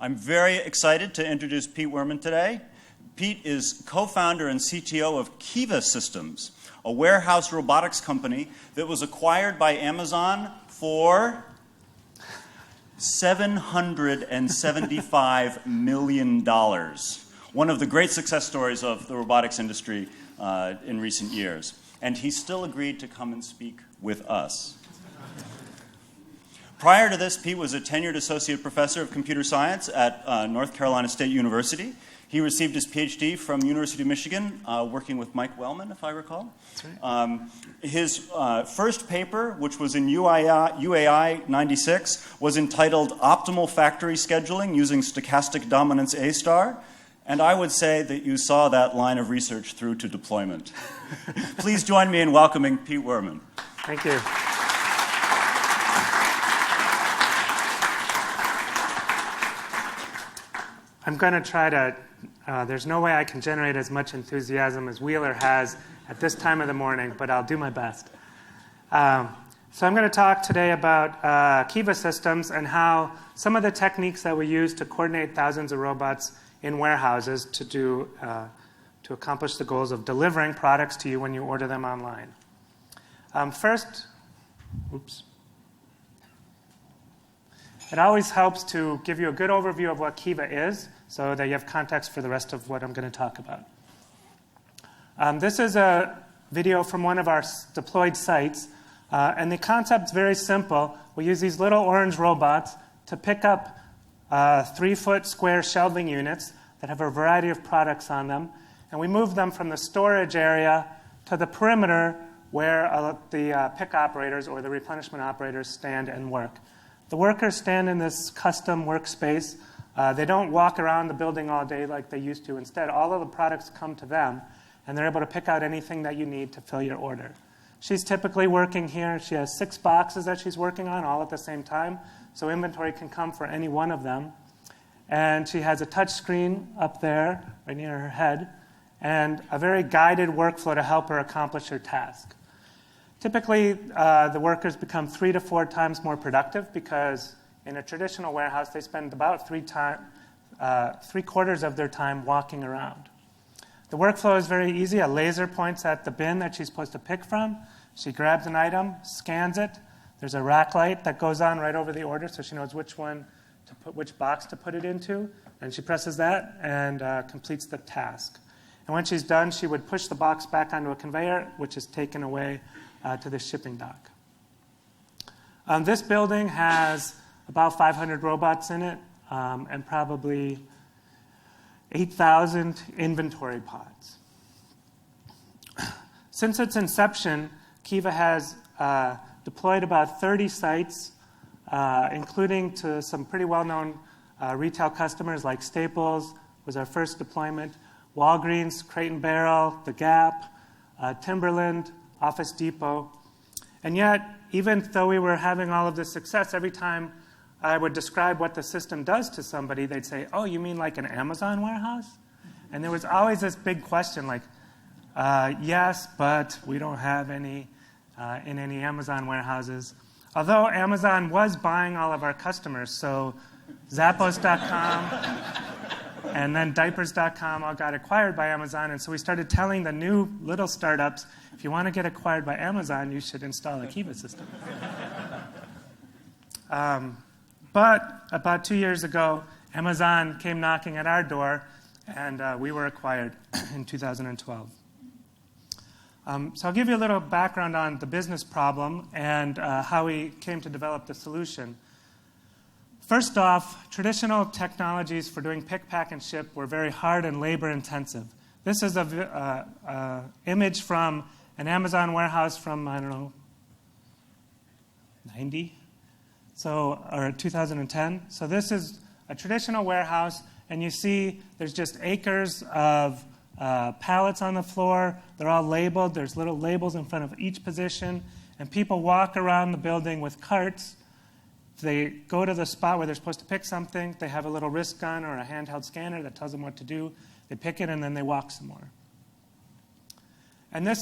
I'm very excited to introduce Pete Wurman today. Pete is co-founder and CTO of Kiva Systems, a warehouse robotics company that was acquired by Amazon for $775 million. One of the great success stories of the robotics industry in recent years. And he still agreed to come and speak with us. Prior to this, Pete was a tenured associate professor of computer science at North Carolina State University. He received his PhD from University of Michigan, working with Mike Wellman, if I recall. That's right. His first paper, which was in UAI 96, was entitled Optimal Factory Scheduling Using Stochastic Dominance A*. And I would say that you saw that line of research through to deployment. Please join me in welcoming Pete Wurman. Thank you. I'm going to try to, there's no way I can generate as much enthusiasm as Wheeler has at this time of the morning, but I'll do my best. So I'm going to talk today about Kiva Systems and how some of the techniques that we use to coordinate thousands of robots in warehouses to accomplish the goals of delivering products to you when you order them online. First, it always helps to give you a good overview of what Kiva is so that you have context for the rest of what I'm going to talk about. This is a video from one of our deployed sites, and the concept's very simple. We use these little orange robots to pick up 3-foot square shelving units that have a variety of products on them, and we move them from the storage area to the perimeter where the pick operators or the replenishment operators stand and work. The workers stand in this custom workspace. They don't walk around the building all day like they used to. Instead, all of the products come to them, and they're able to pick out anything that you need to fill your order. She's typically working here. She has 6 boxes that she's working on all at the same time, so inventory can come for any one of them. And she has a touch screen up there, right near her head, and a very guided workflow to help her accomplish her task. Typically, the workers become 3 to 4 times more productive because in a traditional warehouse, they spend about 3/4 of their time walking around. The workflow is very easy. A laser points at the bin that she's supposed to pick from. She grabs an item, scans it. There's a rack light that goes on right over the order so she knows which box to put it into. And she presses that and completes the task. And when she's done, she would push the box back onto a conveyor, which is taken away to the shipping dock. This building has about 500 robots in it and probably 8,000 inventory pods. Since its inception, Kiva has deployed about 30 sites, including to some pretty well-known retail customers like Staples was our first deployment, Walgreens, Crate & Barrel, The Gap, Timberland, Office Depot. And yet, even though we were having all of this success, every time I would describe what the system does to somebody, they'd say, oh, you mean like an Amazon warehouse? And there was always this big question like, yes, but we don't have any in any Amazon warehouses. Although Amazon was buying all of our customers, so Zappos.com and then Diapers.com all got acquired by Amazon, and so we started telling the new little startups, if you want to get acquired by Amazon, you should install a Kiva system. But about 2 years ago, Amazon came knocking at our door, and we were acquired in 2012. So I'll give you a little background on the business problem and how we came to develop the solution. First off, traditional technologies for doing pick, pack, and ship were very hard and labor-intensive. This is an image from an Amazon warehouse from, 90? Or 2010. So this is a traditional warehouse, and you see there's just acres of pallets on the floor. They're all labeled. There's little labels in front of each position, and people walk around the building with carts. They go to the spot where they're supposed to pick something. They have a little wrist gun or a handheld scanner that tells them what to do. They pick it, and then they walk some more. And the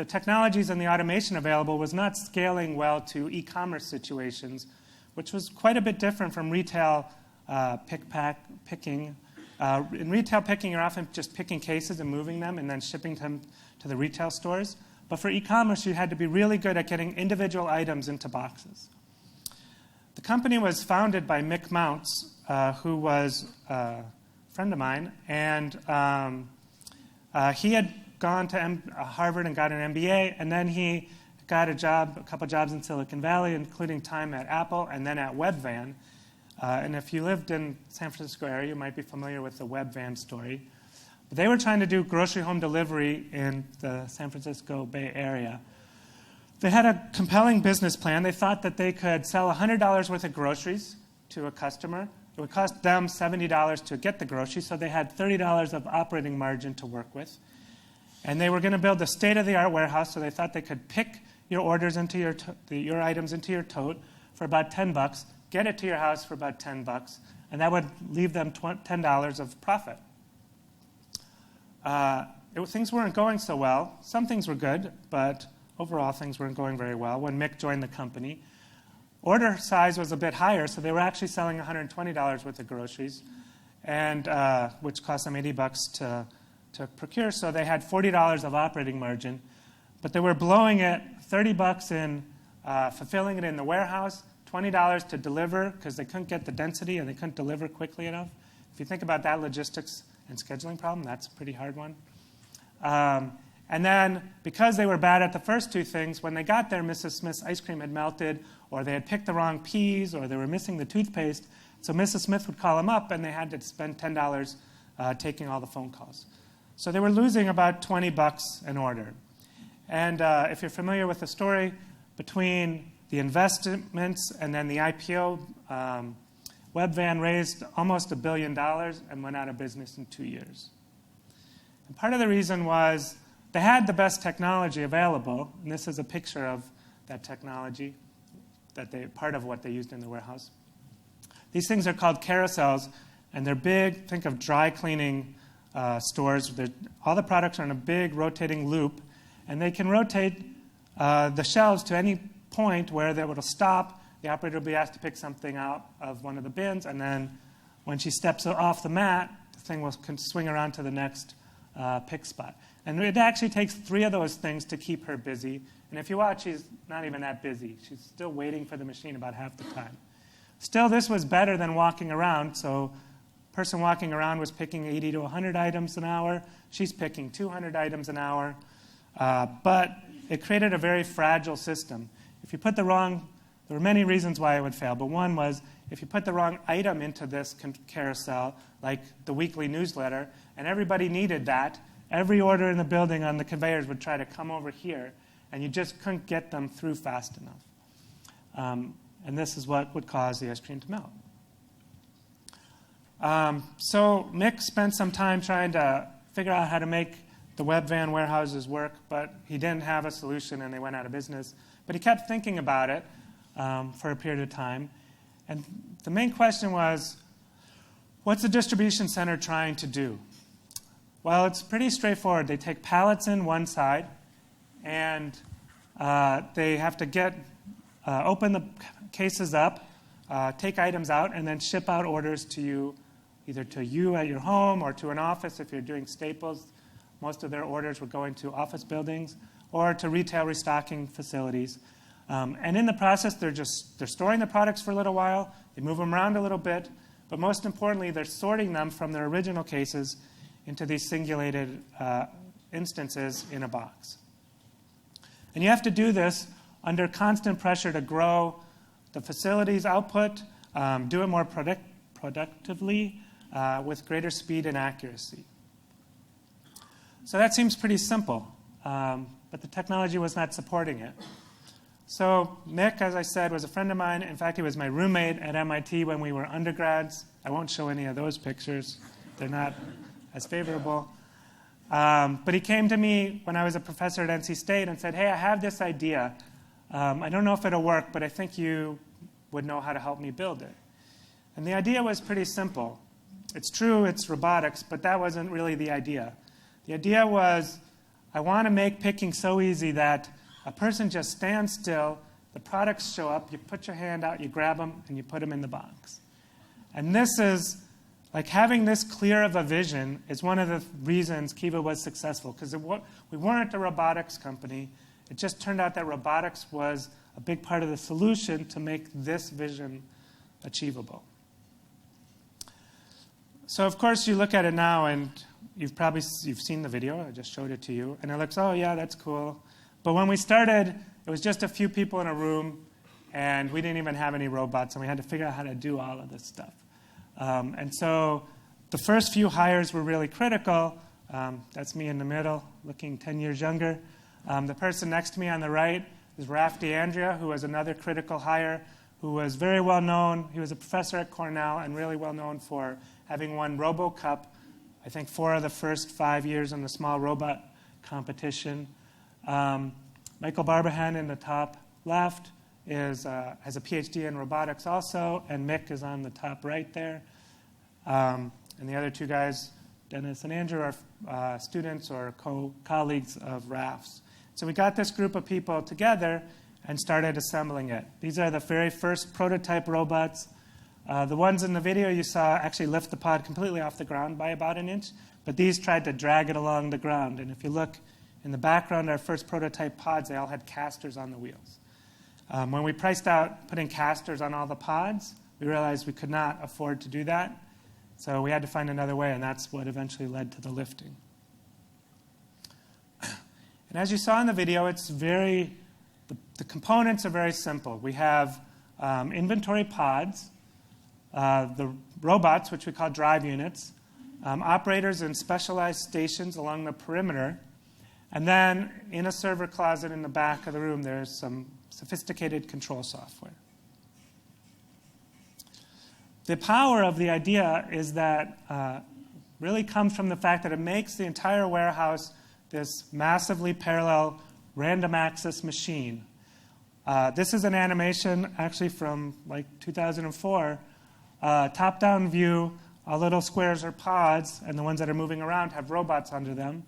technologies and the automation available was not scaling well to e-commerce situations, which was quite a bit different from retail picking. In retail picking, you're often just picking cases and moving them and then shipping them to the retail stores. But for e-commerce, you had to be really good at getting individual items into boxes. The company was founded by Mick Mounts, who was a friend of mine, and he had gone to Harvard and got an MBA, and then he got a couple jobs in Silicon Valley, including time at Apple and then at Webvan. And if you lived in San Francisco area, you might be familiar with the Webvan story. But they were trying to do grocery home delivery in the San Francisco Bay Area. They had a compelling business plan. They thought that they could sell $100 worth of groceries to a customer. It would cost them $70 to get the groceries, so they had $30 of operating margin to work with. And they were going to build a state-of-the-art warehouse, so they thought they could pick your orders into your items into your tote for about $10, get it to your house for about $10, and that would leave them $10 of profit. Things weren't going so well. Some things were good, but overall things weren't going very well when Mick joined the company. Order size was a bit higher, so they were actually selling $120 worth of groceries, and which cost them $80 to procure, so they had $40 of operating margin. But they were blowing it, $30 in fulfilling it in the warehouse, $20 to deliver because they couldn't get the density and they couldn't deliver quickly enough. If you think about that logistics and scheduling problem, that's a pretty hard one. And then because they were bad at the first two things, when they got there, Mrs. Smith's ice cream had melted, or they had picked the wrong peas, or they were missing the toothpaste. So Mrs. Smith would call them up, and they had to spend $10 taking all the phone calls. So they were losing about $20 an order. And if you're familiar with the story, between the investments and then the IPO, Webvan raised almost $1 billion and went out of business in 2 years. And part of the reason was they had the best technology available, and this is a picture of that technology, part of what they used in the warehouse. These things are called carousels, and they're big. Think of dry cleaning stores. All the products are in a big rotating loop, and they can rotate the shelves to any point where they will stop. The operator will be asked to pick something out of one of the bins, and then when she steps off the mat, the thing will swing around to the next pick spot. And it actually takes 3 of those things to keep her busy. And if you watch, she's not even that busy. She's still waiting for the machine about half the time. Still, this was better than walking around. So a person walking around was picking 80 to 100 items an hour. She's picking 200 items an hour. But it created a very fragile system. If you put there were many reasons why it would fail, but one was if you put the wrong item into this carousel, like the weekly newsletter, and everybody needed that, every order in the building on the conveyors would try to come over here, and you just couldn't get them through fast enough. And this is what would cause the ice cream to melt. So Mick spent some time trying to figure out how to make the Webvan warehouses work, but he didn't have a solution, and they went out of business. But he kept thinking about it for a period of time. And the main question was, what's a distribution center trying to do? Well, it's pretty straightforward. They take pallets in one side, and they have to open the cases up, take items out, and then ship out orders to you, either to you at your home or to an office if you're doing staples. Most of their orders were going to office buildings or to retail restocking facilities. And in the process, they're storing the products for a little while. They move them around a little bit. But most importantly, they're sorting them from their original cases into these singulated instances in a box. And you have to do this under constant pressure to grow the facility's output, do it more productively, with greater speed and accuracy. So that seems pretty simple, but the technology was not supporting it. So Mick, as I said, was a friend of mine. In fact, he was my roommate at MIT when we were undergrads. I won't show any of those pictures. They're not as favorable. But he came to me when I was a professor at NC State and said, hey, I have this idea. I don't know if it'll work, but I think you would know how to help me build it. And the idea was pretty simple. It's true, it's robotics, but that wasn't really the idea. The idea was, I want to make picking so easy that a person just stands still, the products show up, you put your hand out, you grab them, and you put them in the box. And this is, like having this clear of a vision is one of the reasons Kiva was successful, because we weren't a robotics company. It just turned out that robotics was a big part of the solution to make this vision achievable. So of course you look at it now and you've seen the video, I just showed it to you, and it looks, oh yeah, that's cool. But when we started, it was just a few people in a room, and we didn't even have any robots, and we had to figure out how to do all of this stuff. And so the first few hires were really critical. That's me in the middle, looking 10 years younger. The person next to me on the right is Raf DeAndrea, who was another critical hire, who was very well known. He was a professor at Cornell and really well known for having won RoboCup, I think 4 of the first 5 years in the small robot competition. Michael Barbahan in the top left has a PhD in robotics also, and Mick is on the top right there. And the other 2 guys, Dennis and Andrew, are students or colleagues of Raf's. So we got this group of people together and started assembling it. These are the very first prototype robots. The ones in the video you saw actually lift the pod completely off the ground by about an inch, but these tried to drag it along the ground. And if you look in the background, our first prototype pods, they all had casters on the wheels. When we priced out putting casters on all the pods, we realized we could not afford to do that. So we had to find another way, and that's what eventually led to the lifting. And as you saw in the video, the components are very simple. We have inventory pods, the robots, which we call drive units, operators in specialized stations along the perimeter, and then in a server closet in the back of the room, there's some sophisticated control software. The power of the idea is that really comes from the fact that it makes the entire warehouse this massively parallel random access machine. This is an animation actually from like 2004. Top-down view, all little squares are pods, and the ones that are moving around have robots under them.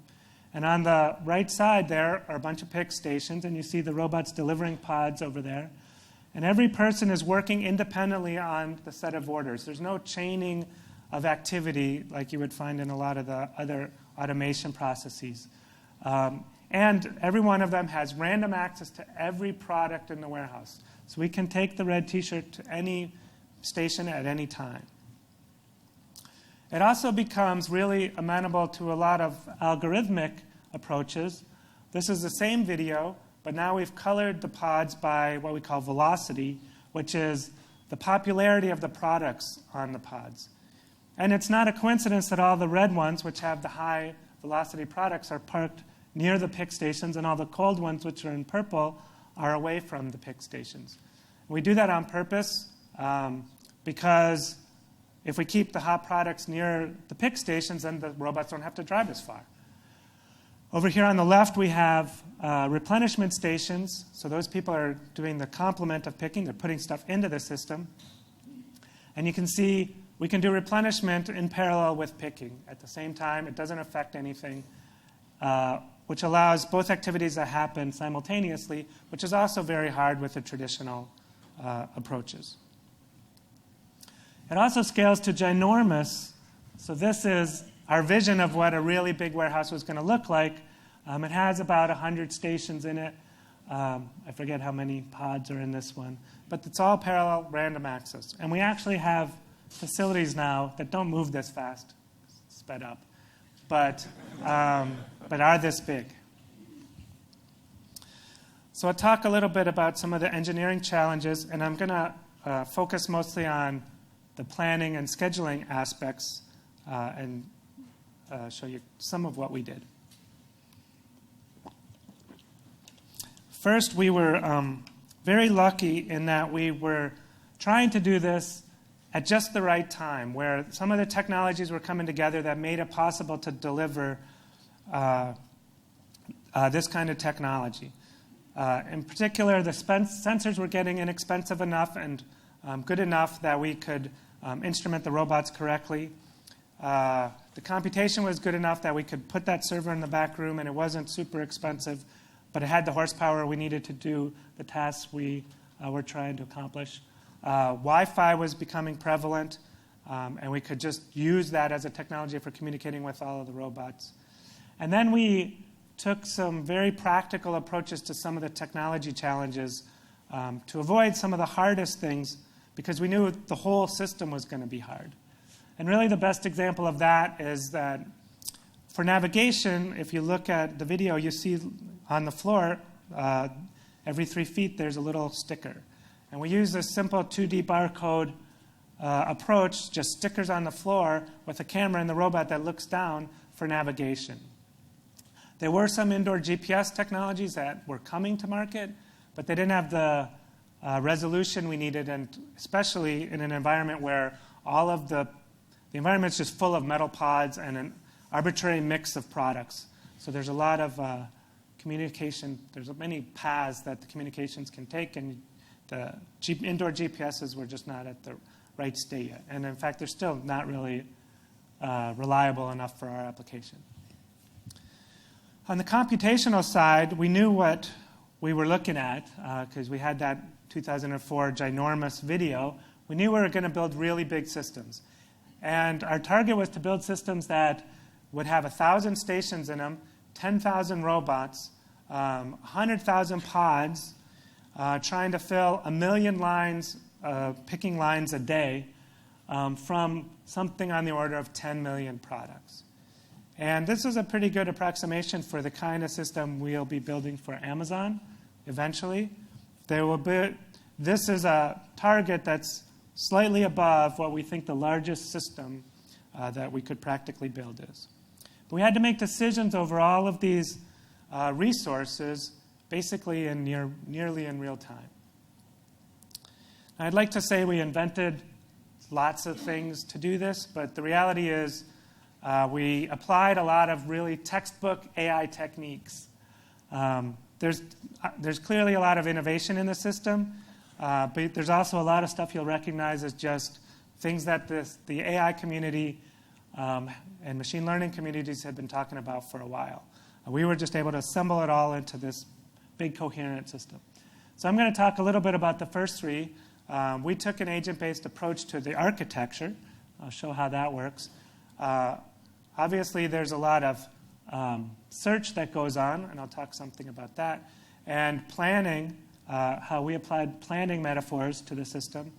And on the right side there are a bunch of pick stations, and you see the robots delivering pods over there. And every person is working independently on the set of orders. There's no chaining of activity like you would find in a lot of the other automation processes. And every one of them has random access to every product in the warehouse. So we can take the red T-shirt to any station at any time. It also becomes really amenable to a lot of algorithmic approaches. This is the same video, but now we've colored the pods by what we call velocity, which is the popularity of the products on the pods. And it's not a coincidence that all the red ones, which have the high velocity products, are parked near the pick stations, and all the cold ones, which are in purple, are away from the pick stations. We do that on purpose because if we keep the hot products near the pick stations, then the robots don't have to drive as far. Over here on the left, we have replenishment stations. So those people are doing the complement of picking. They're putting stuff into the system. And you can see we can do replenishment in parallel with picking at the same time. It doesn't affect anything, which allows both activities to happen simultaneously, which is also very hard with the traditional approaches. It also scales to ginormous. So this is our vision of what a really big warehouse was going to look like. It has about 100 stations in it. I forget how many pods are in this one. But it's all parallel random access. And we actually have facilities now that don't move this fast, sped up, but are this big. So I'll talk a little bit about some of the engineering challenges, and I'm going to focus mostly on the planning and scheduling aspects and show you some of what we did. First, we were very lucky in that we were trying to do this at just the right time, where some of the technologies were coming together that made it possible to deliver this kind of technology. In particular, the sensors were getting inexpensive enough and good enough that we could instrument the robots correctly. The computation was good enough that we could put that server in the back room, and it wasn't super expensive, but it had the horsepower we needed to do the tasks we were trying to accomplish. Wi-Fi was becoming prevalent. And we could just use that as a technology for communicating with all of the robots. And then we took some very practical approaches to some of the technology challenges to avoid some of the hardest things, because we knew the whole system was going to be hard. And really the best example of that is that for navigation, if you look at the video, you see on the floor, every 3 feet, there's a little sticker. And we use this simple 2D barcode approach, just stickers on the floor with a camera in the robot that looks down for navigation. There were some indoor GPS technologies that were coming to market, but they didn't have the resolution we needed, and especially in an environment where all of the environment's just full of metal pods and an arbitrary mix of products. So there's a lot of communication. There's many paths that the communications can take, and the indoor GPSs were just not at the right state yet. And in fact, they're still not really reliable enough for our application. On the computational side, we knew what we were looking at because we had that 2004 ginormous video. We knew we were going to build really big systems. And our target was to build systems that would have 1,000 stations in them, 10,000 robots, 100,000 pods, trying to fill 1 million lines, picking lines a day from something on the order of 10 million products. And this is a pretty good approximation for the kind of system we'll be building for Amazon eventually. This is a target that's slightly above what we think the largest system that we could practically build is. But we had to make decisions over all of these resources basically in nearly in real time. Now, I'd like to say we invented lots of things to do this, but the reality is we applied a lot of really textbook AI techniques. There's clearly a lot of innovation in the system, but there's also a lot of stuff you'll recognize as just things that the AI community and machine learning communities had been talking about for a while. We were just able to assemble it all into this big coherent system. So I'm going to talk a little bit about the first three. We took an agent-based approach to the architecture. I'll show how that works. Obviously, there's a lot of search that goes on, and I'll talk something about that. And planning, how we applied planning metaphors to the system.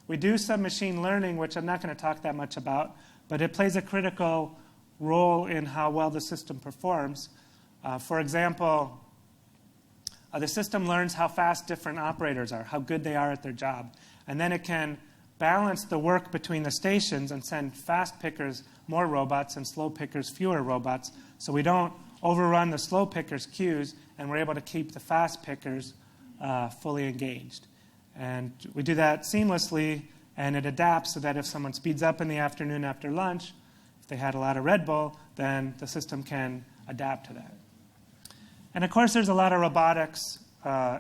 We do some machine learning, which I'm not going to talk that much about, but it plays a critical role in how well the system performs. For example, the system learns how fast different operators are, how good they are at their job. And then it can balance the work between the stations and send fast pickers more robots and slow pickers fewer robots, so we don't overrun the slow pickers' queues, and we're able to keep the fast pickers fully engaged. And we do that seamlessly, and it adapts so that if someone speeds up in the afternoon after lunch, if they had a lot of Red Bull, then the system can adapt to that. And of course, there's a lot of robotics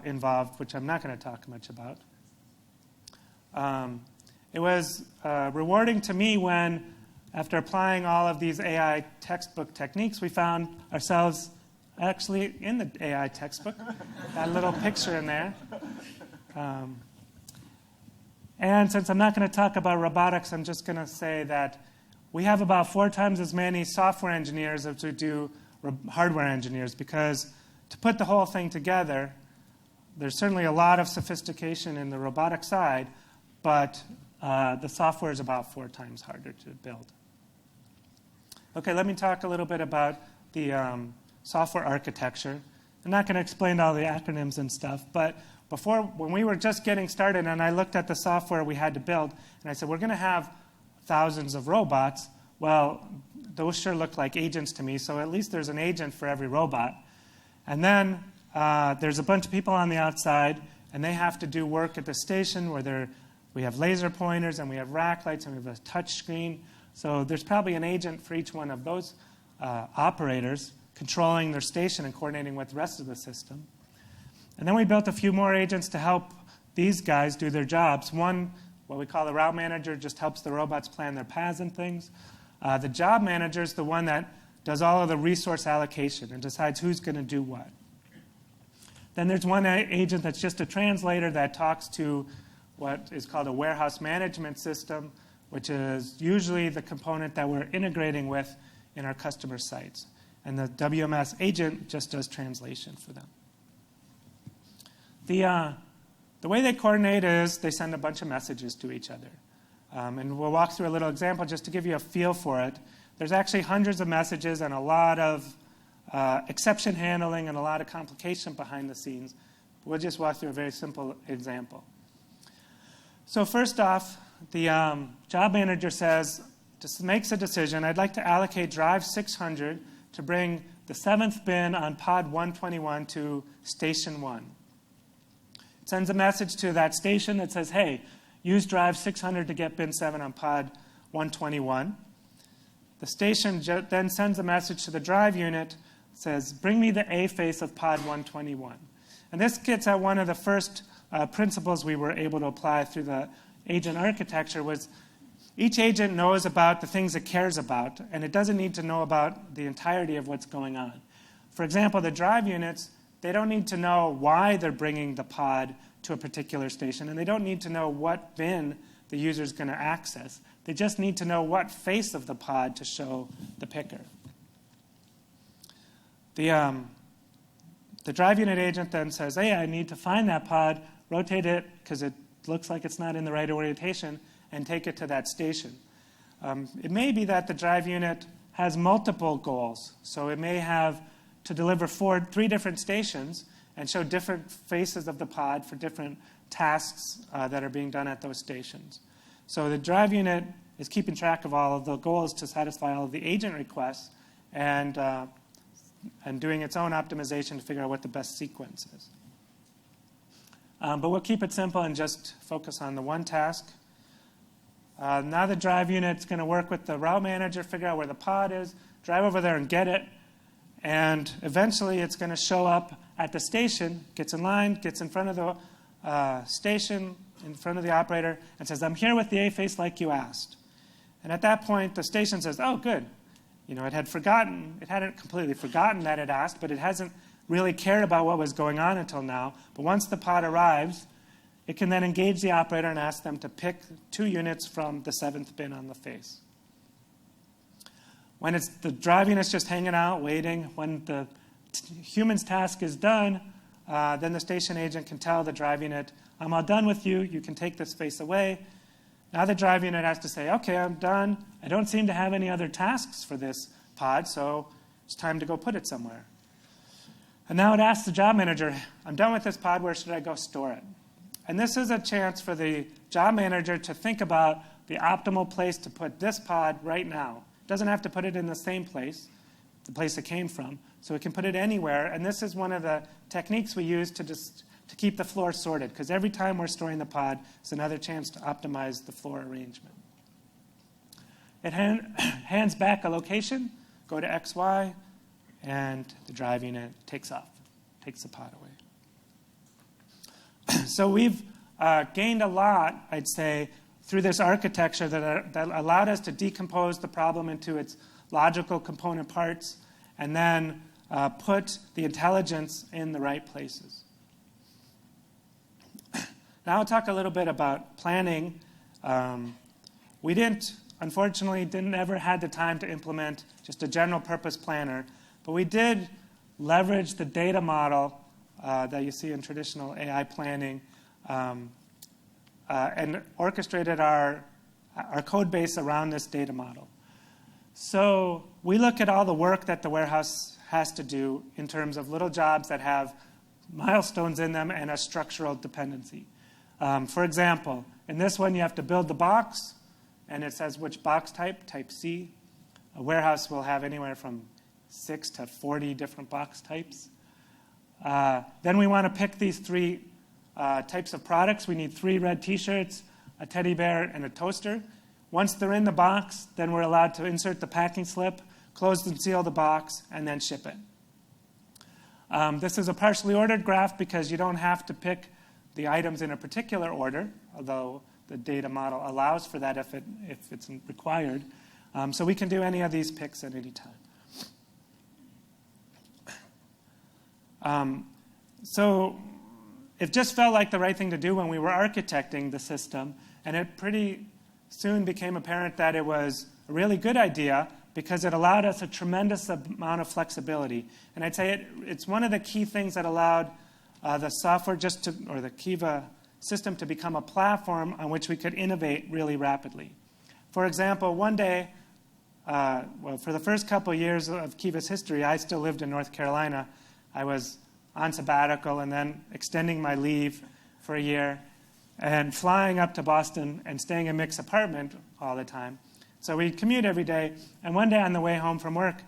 involved, which I'm not going to talk much about. It was rewarding to me when, after applying all of these AI textbook techniques, we found ourselves actually in the AI textbook. That little picture in there. And since I'm not going to talk about robotics, I'm just going to say that we have about 4 times as many software engineers as we do hardware engineers, because to put the whole thing together, there's certainly a lot of sophistication in the robotic side, but the software is about 4 times harder to build. Okay, let me talk a little bit about the software architecture. I'm not going to explain all the acronyms and stuff, but when we were just getting started and I looked at the software we had to build, and I said, we're going to have thousands of robots. Well, those sure look like agents to me, so at least there's an agent for every robot. And then there's a bunch of people on the outside, and they have to do work at the station where we have laser pointers, and we have rack lights, and we have a touch screen. So there's probably an agent for each one of those operators controlling their station and coordinating with the rest of the system. And then we built a few more agents to help these guys do their jobs. One, what we call the route manager, just helps the robots plan their paths and things. The job manager is the one that does all of the resource allocation and decides who's going to do what. Then there's one agent that's just a translator that talks to what is called a warehouse management system, which is usually the component that we're integrating with in our customer sites. And the WMS agent just does translation for them. The way they coordinate is they send a bunch of messages to each other. And we'll walk through a little example just to give you a feel for it. There's actually hundreds of messages and a lot of exception handling and a lot of complication behind the scenes. We'll just walk through a very simple example. So first off, the job manager makes a decision. I'd like to allocate drive 600 to bring the 7th bin on pod 121 to station 1. It sends a message to that station that says, hey, use drive 600 to get bin 7 on pod 121. The station then sends a message to the drive unit, says, bring me the A face of pod 121. And this gets at one of the first principles we were able to apply through the agent architecture was each agent knows about the things it cares about, and it doesn't need to know about the entirety of what's going on. For example, the drive units, they don't need to know why they're bringing the pod to a particular station, and they don't need to know what bin the user is going to access. They just need to know what face of the pod to show the picker. The drive unit agent then says, hey, I need to find that pod, rotate it because it looks like it's not in the right orientation, and take it to that station. It may be that the drive unit has multiple goals. So it may have to deliver 3 different stations and show different faces of the pod for different tasks that are being done at those stations. So the drive unit is keeping track of all of the goals to satisfy all of the agent requests and doing its own optimization to figure out what the best sequence is. But we'll keep it simple and just focus on the one task. Now the drive unit's going to work with the route manager, figure out where the pod is, drive over there and get it, and eventually it's going to show up at the station, gets in line, gets in front of the station, in front of the operator, and says, I'm here with the A face like you asked. And at that point, the station says, oh, good. It hadn't completely forgotten that it asked, but it hasn't really cared about what was going on until now. But once the pod arrives, it can then engage the operator and ask them to pick 2 units from the 7th bin on the face. When the drive unit's just hanging out, waiting, when the human's task is done, then the station agent can tell the drive unit, I'm all done with you. You can take this face away. Now the drive unit has to say, OK, I'm done. I don't seem to have any other tasks for this pod, so it's time to go put it somewhere. And now it asks the job manager, I'm done with this pod. Where should I go store it? And this is a chance for the job manager to think about the optimal place to put this pod right now. It doesn't have to put it in the same place, the place it came from, so it can put it anywhere. And this is one of the techniques we use to keep the floor sorted, because every time we're storing the pod, it's another chance to optimize the floor arrangement. It hands back a location, go to XY, and the drive unit takes off, takes the pod away. So we've gained a lot, I'd say, through this architecture that allowed us to decompose the problem into its logical component parts and then put the intelligence in the right places. Now I'll talk a little bit about planning. We unfortunately didn't ever had the time to implement just a general purpose planner, but we did leverage the data model that you see in traditional AI planning and orchestrated our code base around this data model. So we look at all the work that the warehouse has to do in terms of little jobs that have milestones in them and a structural dependency. For example, in this one, you have to build the box, and it says which box type, type C. A warehouse will have anywhere from 6 to 40 different box types. Then we want to pick these 3 types of products. We need 3 red T-shirts, a teddy bear, and a toaster. Once they're in the box, then we're allowed to insert the packing slip, close and seal the box, and then ship it. This is a partially ordered graph because you don't have to pick the items in a particular order, although the data model allows for that if it's required. So we can do any of these picks at any time. So it just felt like the right thing to do when we were architecting the system, and it pretty soon became apparent that it was a really good idea because it allowed us a tremendous amount of flexibility. And I'd say it's one of the key things that allowed the software or the Kiva system to become a platform on which we could innovate really rapidly. For example, one day, for the first couple of years of Kiva's history, I still lived in North Carolina. I was on sabbatical and then extending my leave for a year and flying up to Boston and staying in Mick's apartment all the time. So we'd commute every day. And one day on the way home from work,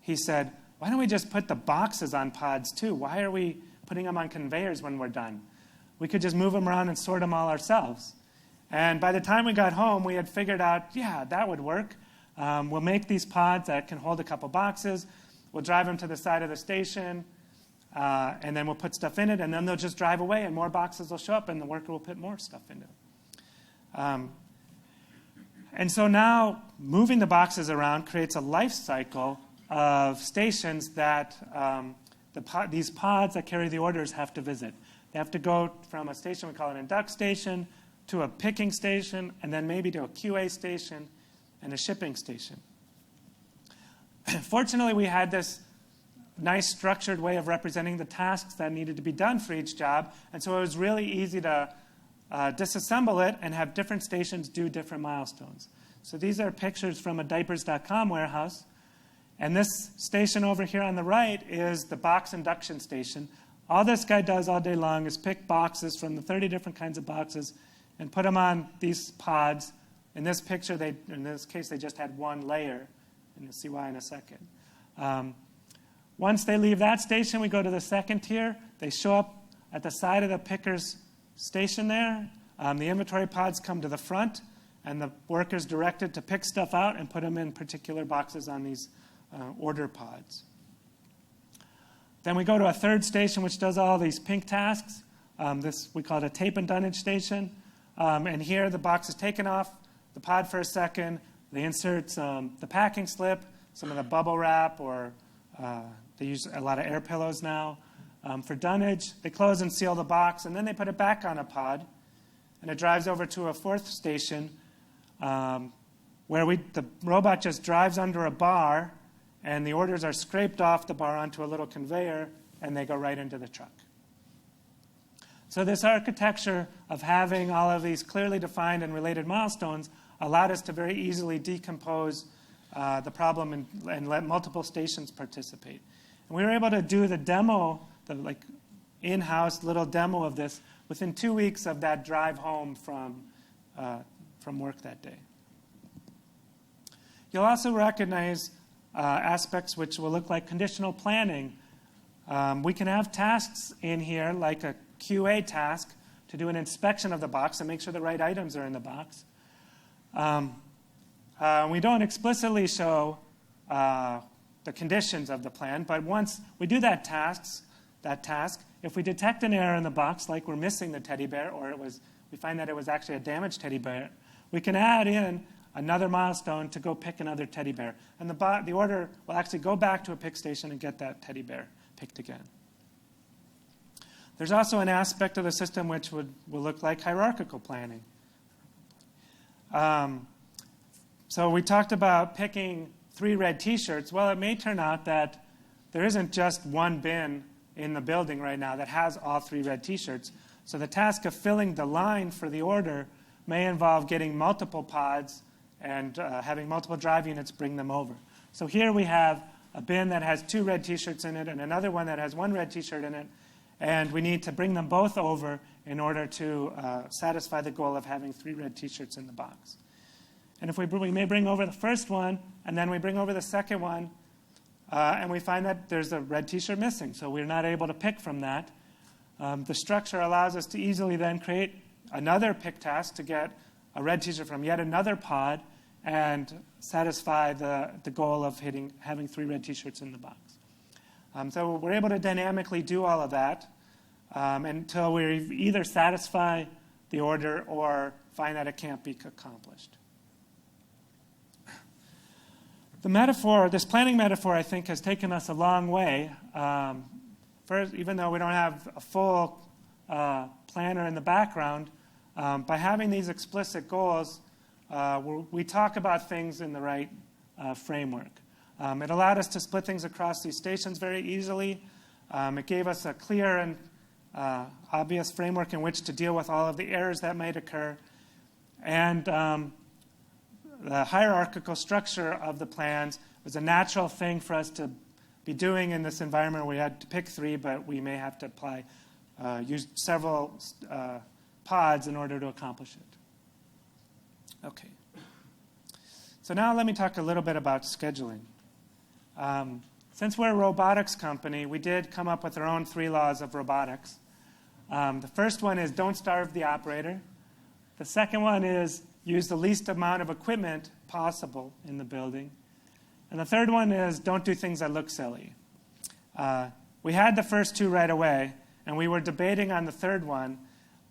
he said, why don't we just put the boxes on pods too? Why are we putting them on conveyors when we're done? We could just move them around and sort them all ourselves. And by the time we got home, we had figured out, yeah, that would work. We'll make these pods that can hold a couple boxes. We'll drive them to the side of the station. And then we'll put stuff in it, and then they'll just drive away, and more boxes will show up, and the worker will put more stuff into it. And so now moving the boxes around creates a life cycle of stations that these pods that carry the orders have to visit. They have to go from a station we call an induct station to a picking station, and then maybe to a QA station and a shipping station. Fortunately, we had this nice structured way of representing the tasks that needed to be done for each job, and so it was really easy to disassemble it and have different stations do different milestones. So these are pictures from a Diaperscom warehouse, and this station over here on the right is the box induction station. All this guy does all day long is pick boxes from the 30 different kinds of boxes and put them on these pods. In this picture, in this case, they just had one layer, and you'll see why in a second. Once they leave that station, we go to the second tier. They show up at the side of the picker's station there. The inventory pods come to the front, and the worker's directed to pick stuff out and put them in particular boxes on these order pods. Then we go to a third station, which does all these pink tasks. This we call it a tape and dunnage station. And here the box is taken off the pod for a second. They insert the packing slip, some of the bubble wrap, or they use a lot of air pillows now. For dunnage, they close and seal the box, and then they put it back on a pod. And it drives over to a fourth station where the robot just drives under a bar, and the orders are scraped off the bar onto a little conveyor, and they go right into the truck. So this architecture of having all of these clearly defined and related milestones allowed us to very easily decompose the problem and let multiple stations participate. And we were able to do the demo, the in-house little demo of this within 2 weeks of that drive home from work that day. You'll also recognize aspects which will look like conditional planning. We can have tasks in here, like a QA task, to do an inspection of the box and make sure the right items are in the box. We don't explicitly show the conditions of the plan, but once we do that task, if we detect an error in the box, like we're missing the teddy bear, or we find that it was actually a damaged teddy bear, we can add in another milestone to go pick another teddy bear. And the order will actually go back to a pick station and get that teddy bear picked again. There's also an aspect of the system which will look like hierarchical planning. So we talked about picking 3 red T-shirts. Well, it may turn out that there isn't just one bin in the building right now that has all 3 red T-shirts. So the task of filling the line for the order may involve getting multiple pods and having multiple drive units bring them over. So here we have a bin that has 2 red T-shirts in it and another one that has 1 red T-shirt in it. And we need to bring them both over in order to satisfy the goal of having 3 red T-shirts in the box. And if we may bring over the first one, and then we bring over the second one, and we find that there's a red T-shirt missing, so we're not able to pick from that. The structure allows us to easily then create another pick task to get a red T-shirt from yet another pod and satisfy the goal of having 3 red T-shirts in the box. So we're able to dynamically do all of that until we either satisfy the order or find that it can't be accomplished. The metaphor, this planning metaphor, I think, has taken us a long way. First, even though we don't have a full planner in the background, by having these explicit goals, we talk about things in the right framework. It allowed us to split things across these stations very easily. It gave us a clear and obvious framework in which to deal with all of the errors that might occur. And the hierarchical structure of the plans was a natural thing for us to be doing in this environment where we had to pick 3, but we may have to use several pods in order to accomplish it. Okay. So now let me talk a little bit about scheduling. Since we're a robotics company, we did come up with our own 3 laws of robotics. The first one is don't starve the operator. The second one is use the least amount of equipment possible in the building. And the third one is don't do things that look silly. We had the first 2 right away, and we were debating on the third one,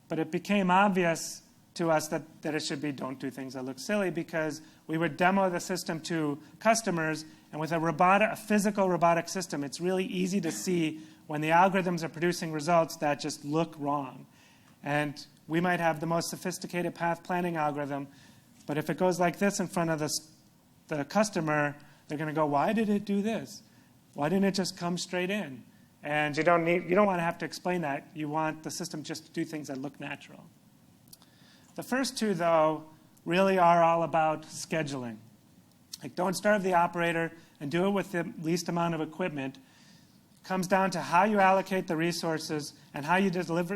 but it became obvious to us that it should be don't do things that look silly, because we would demo the system to customers, and with a physical robotic system, it's really easy to see when the algorithms are producing results that just look wrong. And we might have the most sophisticated path planning algorithm, but if it goes like this in front of the customer, they're going to go, why did it do this? Why didn't it just come straight in? And you don't want to have to explain that. You want the system just to do things that look natural. The first 2, though, really are all about scheduling. Like, don't starve the operator and do it with the least amount of equipment. It comes down to how you allocate the resources and how you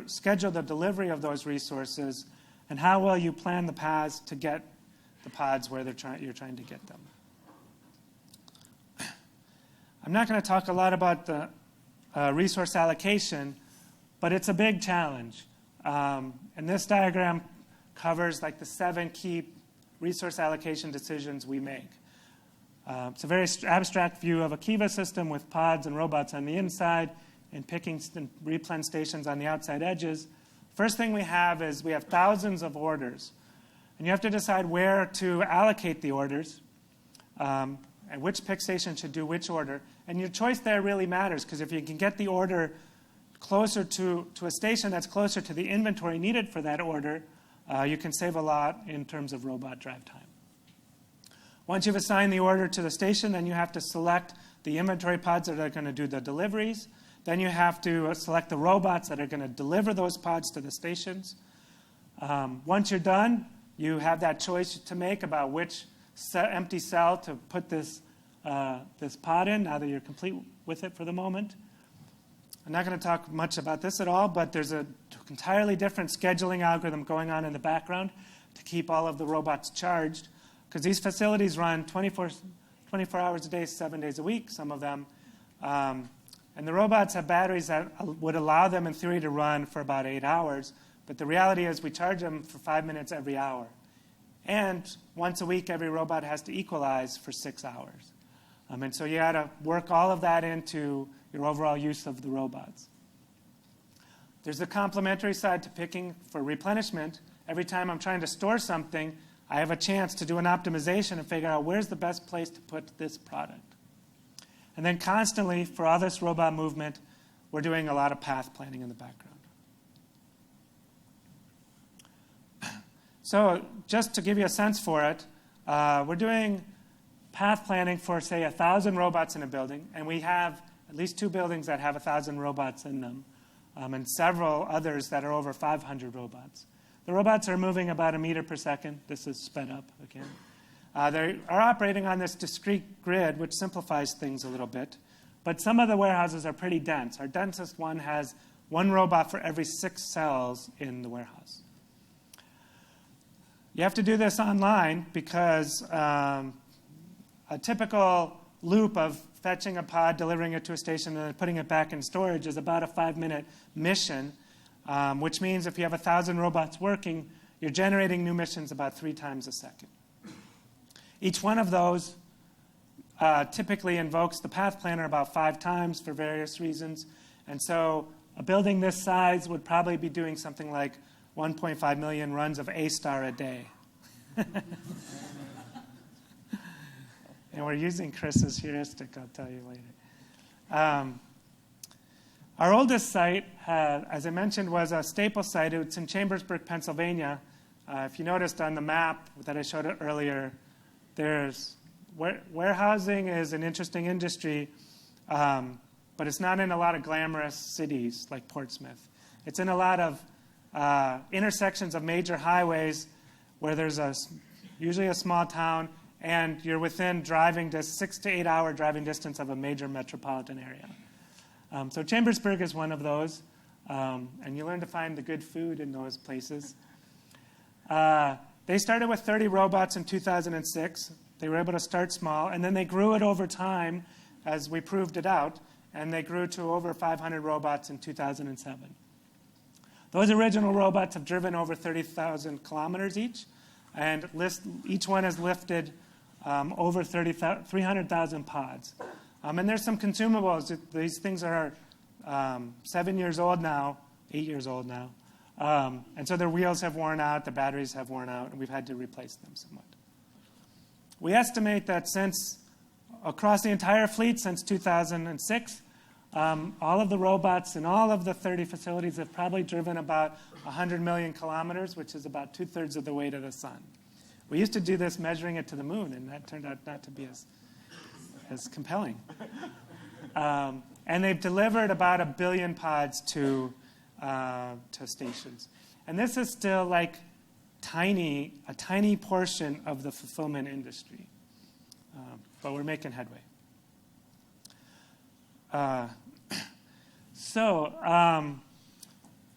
schedule the delivery of those resources, and how well you plan the paths to get the pods where you're trying to get them. I'm not going to talk a lot about the resource allocation, but it's a big challenge. And this diagram covers like the 7 key resource allocation decisions we make. It's a very abstract view of a Kiva system with pods and robots on the inside and picking and replen stations on the outside edges. First thing we have is we have thousands of orders. And you have to decide where to allocate the orders, and which pick station should do which order. And your choice there really matters, because if you can get the order closer to a station that's closer to the inventory needed for that order, you can save a lot in terms of robot drive time. Once you've assigned the order to the station, then you have to select the inventory pods that are going to do the deliveries. Then you have to select the robots that are going to deliver those pods to the stations. Once you're done, you have that choice to make about which empty cell to put this pod in, now that you're complete with it for the moment. I'm not going to talk much about this at all, but there's an entirely different scheduling algorithm going on in the background to keep all of the robots charged, because these facilities run 24 hours a day, 7 days a week, some of them. And the robots have batteries that would allow them, in theory, to run for about 8 hours. But the reality is we charge them for 5 minutes every hour. And once a week, every robot has to equalize for 6 hours. And so you got to work all of that into your overall use of the robots. There's a complementary side to picking for replenishment. Every time I'm trying to store something, I have a chance to do an optimization and figure out where's the best place to put this product. And then constantly, for all this robot movement, we're doing a lot of path planning in the background. So just to give you a sense for it, we're doing path planning for, say, 1,000 robots in a building, and we have at least 2 buildings that have 1,000 robots in them, and several others that are over 500 robots. The robots are moving about 1 meter per second. This is sped up again. They are operating on this discrete grid, which simplifies things a little bit. But some of the warehouses are pretty dense. Our densest one has 1 robot for every 6 cells in the warehouse. You have to do this online because a typical loop of fetching a pod, delivering it to a station, and then putting it back in storage is about a 5-minute mission, which means if you have 1,000 robots working, you're generating new missions about 3 times a second. Each one of those typically invokes the path planner about 5 times for various reasons. And so a building this size would probably be doing something like 1.5 million runs of A-star a day. And we're using Chris's heuristic, I'll tell you later. Our oldest site, as I mentioned, was a staple site. It's in Chambersburg, Pennsylvania. If you noticed on the map that I showed earlier, warehousing is an interesting industry, but it's not in a lot of glamorous cities like Portsmouth. It's in a lot of intersections of major highways where there's usually a small town, and you're within 6 to 8 hour driving distance of a major metropolitan area. So Chambersburg is one of those, and you learn to find the good food in those places. They started with 30 robots in 2006. They were able to start small, and then they grew it over time as we proved it out, and they grew to over 500 robots in 2007. Those original robots have driven over 30,000 kilometers each, and each one has lifted over 300,000 pods. And there's some consumables. These things are 7 years old now, 8 years old now. And so their wheels have worn out, the batteries have worn out, and we've had to replace them somewhat. We estimate that across the entire fleet since 2006, all of the robots in all of the 30 facilities have probably driven about 100 million kilometers, which is about 2/3 of the way to the sun. We used to do this measuring it to the moon, and that turned out not to be as compelling. And they've delivered about 1 billion pods to stations. And this is still like a tiny portion of the fulfillment industry. But we're making headway.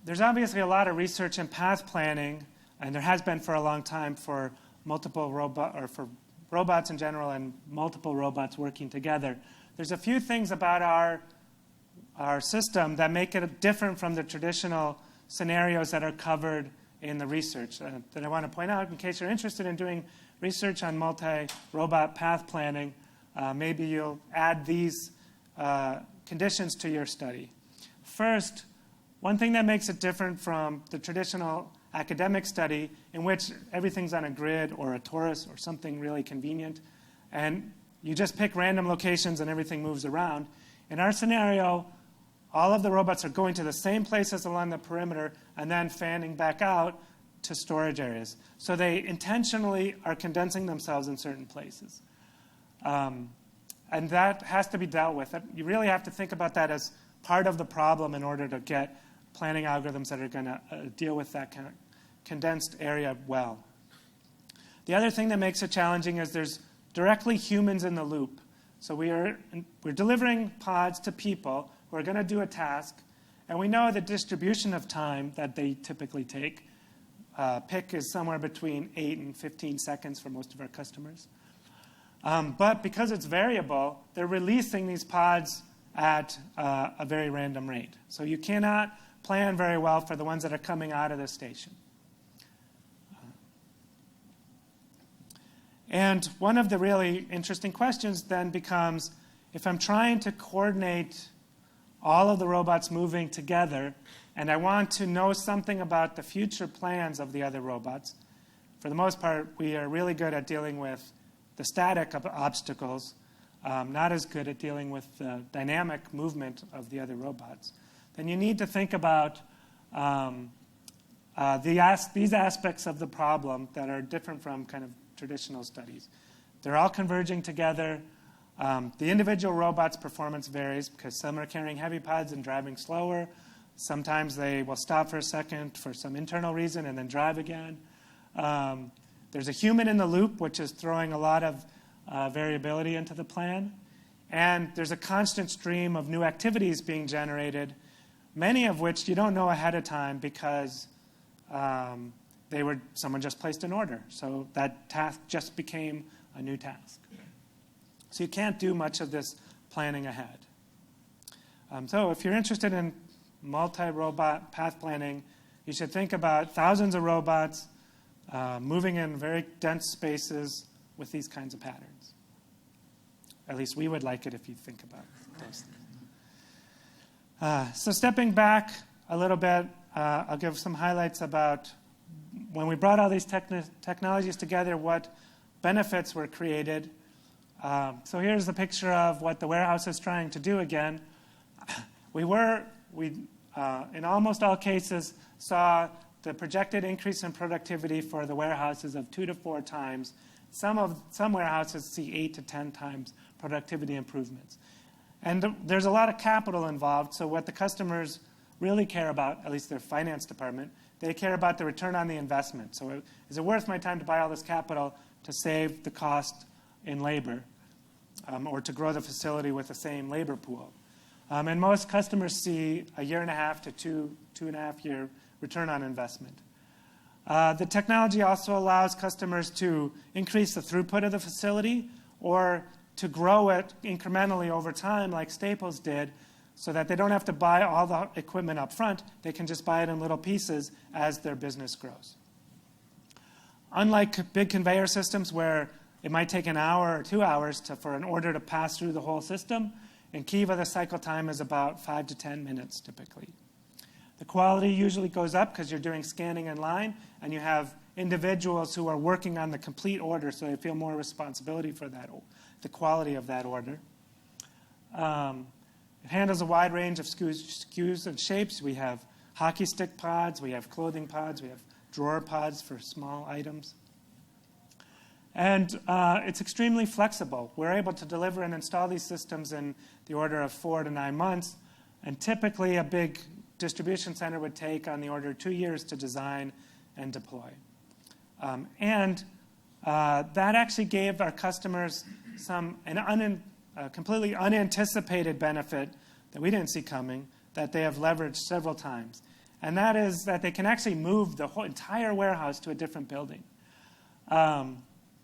There's obviously a lot of research in path planning, and there has been for a long time for for robots in general and multiple robots working together. There's a few things about our system that make it different from the traditional scenarios that are covered in the research that I want to point out in case you're interested in doing research on multi-robot path planning. Maybe you'll add these conditions to your study. First, one thing that makes it different from the traditional academic study in which everything's on a grid or a torus or something really convenient, and you just pick random locations and everything moves around. In our scenario, all of the robots are going to the same places along the perimeter and then fanning back out to storage areas. So they intentionally are condensing themselves in certain places. And that has to be dealt with. You really have to think about that as part of the problem in order to get planning algorithms that are going to deal with that kind of condensed area well. The other thing that makes it challenging is there's directly humans in the loop. So we're delivering pods to people who are going to do a task, and we know the distribution of time that they typically take. Pick is somewhere between 8 and 15 seconds for most of our customers. But because it's variable, they're releasing these pods at a very random rate. So you cannot plan very well for the ones that are coming out of the station. And one of the really interesting questions then becomes, if I'm trying to coordinate all of the robots moving together, and I want to know something about the future plans of the other robots, for the most part, we are really good at dealing with the static obstacles, not as good at dealing with the dynamic movement of the other robots. Then you need to think about these aspects of the problem that are different from kind of traditional studies. They're all converging together. The individual robots' performance varies because some are carrying heavy pods and driving slower. Sometimes they will stop for a second for some internal reason and then drive again. There's a human in the loop, which is throwing a lot of variability into the plan. And there's a constant stream of new activities being generated, many of which you don't know ahead of time because someone just placed an order. So that task just became a new task. So you can't do much of this planning ahead. So if you're interested in multi-robot path planning, you should think about thousands of robots moving in very dense spaces with these kinds of patterns. At least we would like it if you think about those things. So stepping back a little bit, I'll give some highlights about when we brought all these technologies together, what benefits were created. So here's the picture of what the warehouse is trying to do again. We in almost all cases, saw the projected increase in productivity for the warehouse is of 2 to 4 times. Some warehouses see 8 to 10 times productivity improvements. And there's a lot of capital involved, so what the customers really care about, at least their finance department, they care about the return on the investment. So is it worth my time to buy all this capital to save the cost in labor or to grow the facility with the same labor pool? And most customers see a 1.5 to 2.5 year return on investment. The technology also allows customers to increase the throughput of the facility or to grow it incrementally over time like Staples did, so that they don't have to buy all the equipment up front. They can just buy it in little pieces as their business grows. Unlike big conveyor systems where it might take an hour or 2 hours for an order to pass through the whole system, in Kiva the cycle time is about 5 to 10 minutes typically. The quality usually goes up because you're doing scanning in line, and you have individuals who are working on the complete order, so they feel more responsibility for that, the quality of that order. It handles a wide range of SKUs and shapes. We have hockey stick pods, we have clothing pods, we have drawer pods for small items. And it's extremely flexible. We're able to deliver and install these systems in the order of 4 to 9 months, and typically a big distribution center would take on the order of 2 years to design and deploy. That actually gave our customers a completely unanticipated benefit that we didn't see coming, that they have leveraged several times. And that is that they can actually move the whole entire warehouse to a different building. And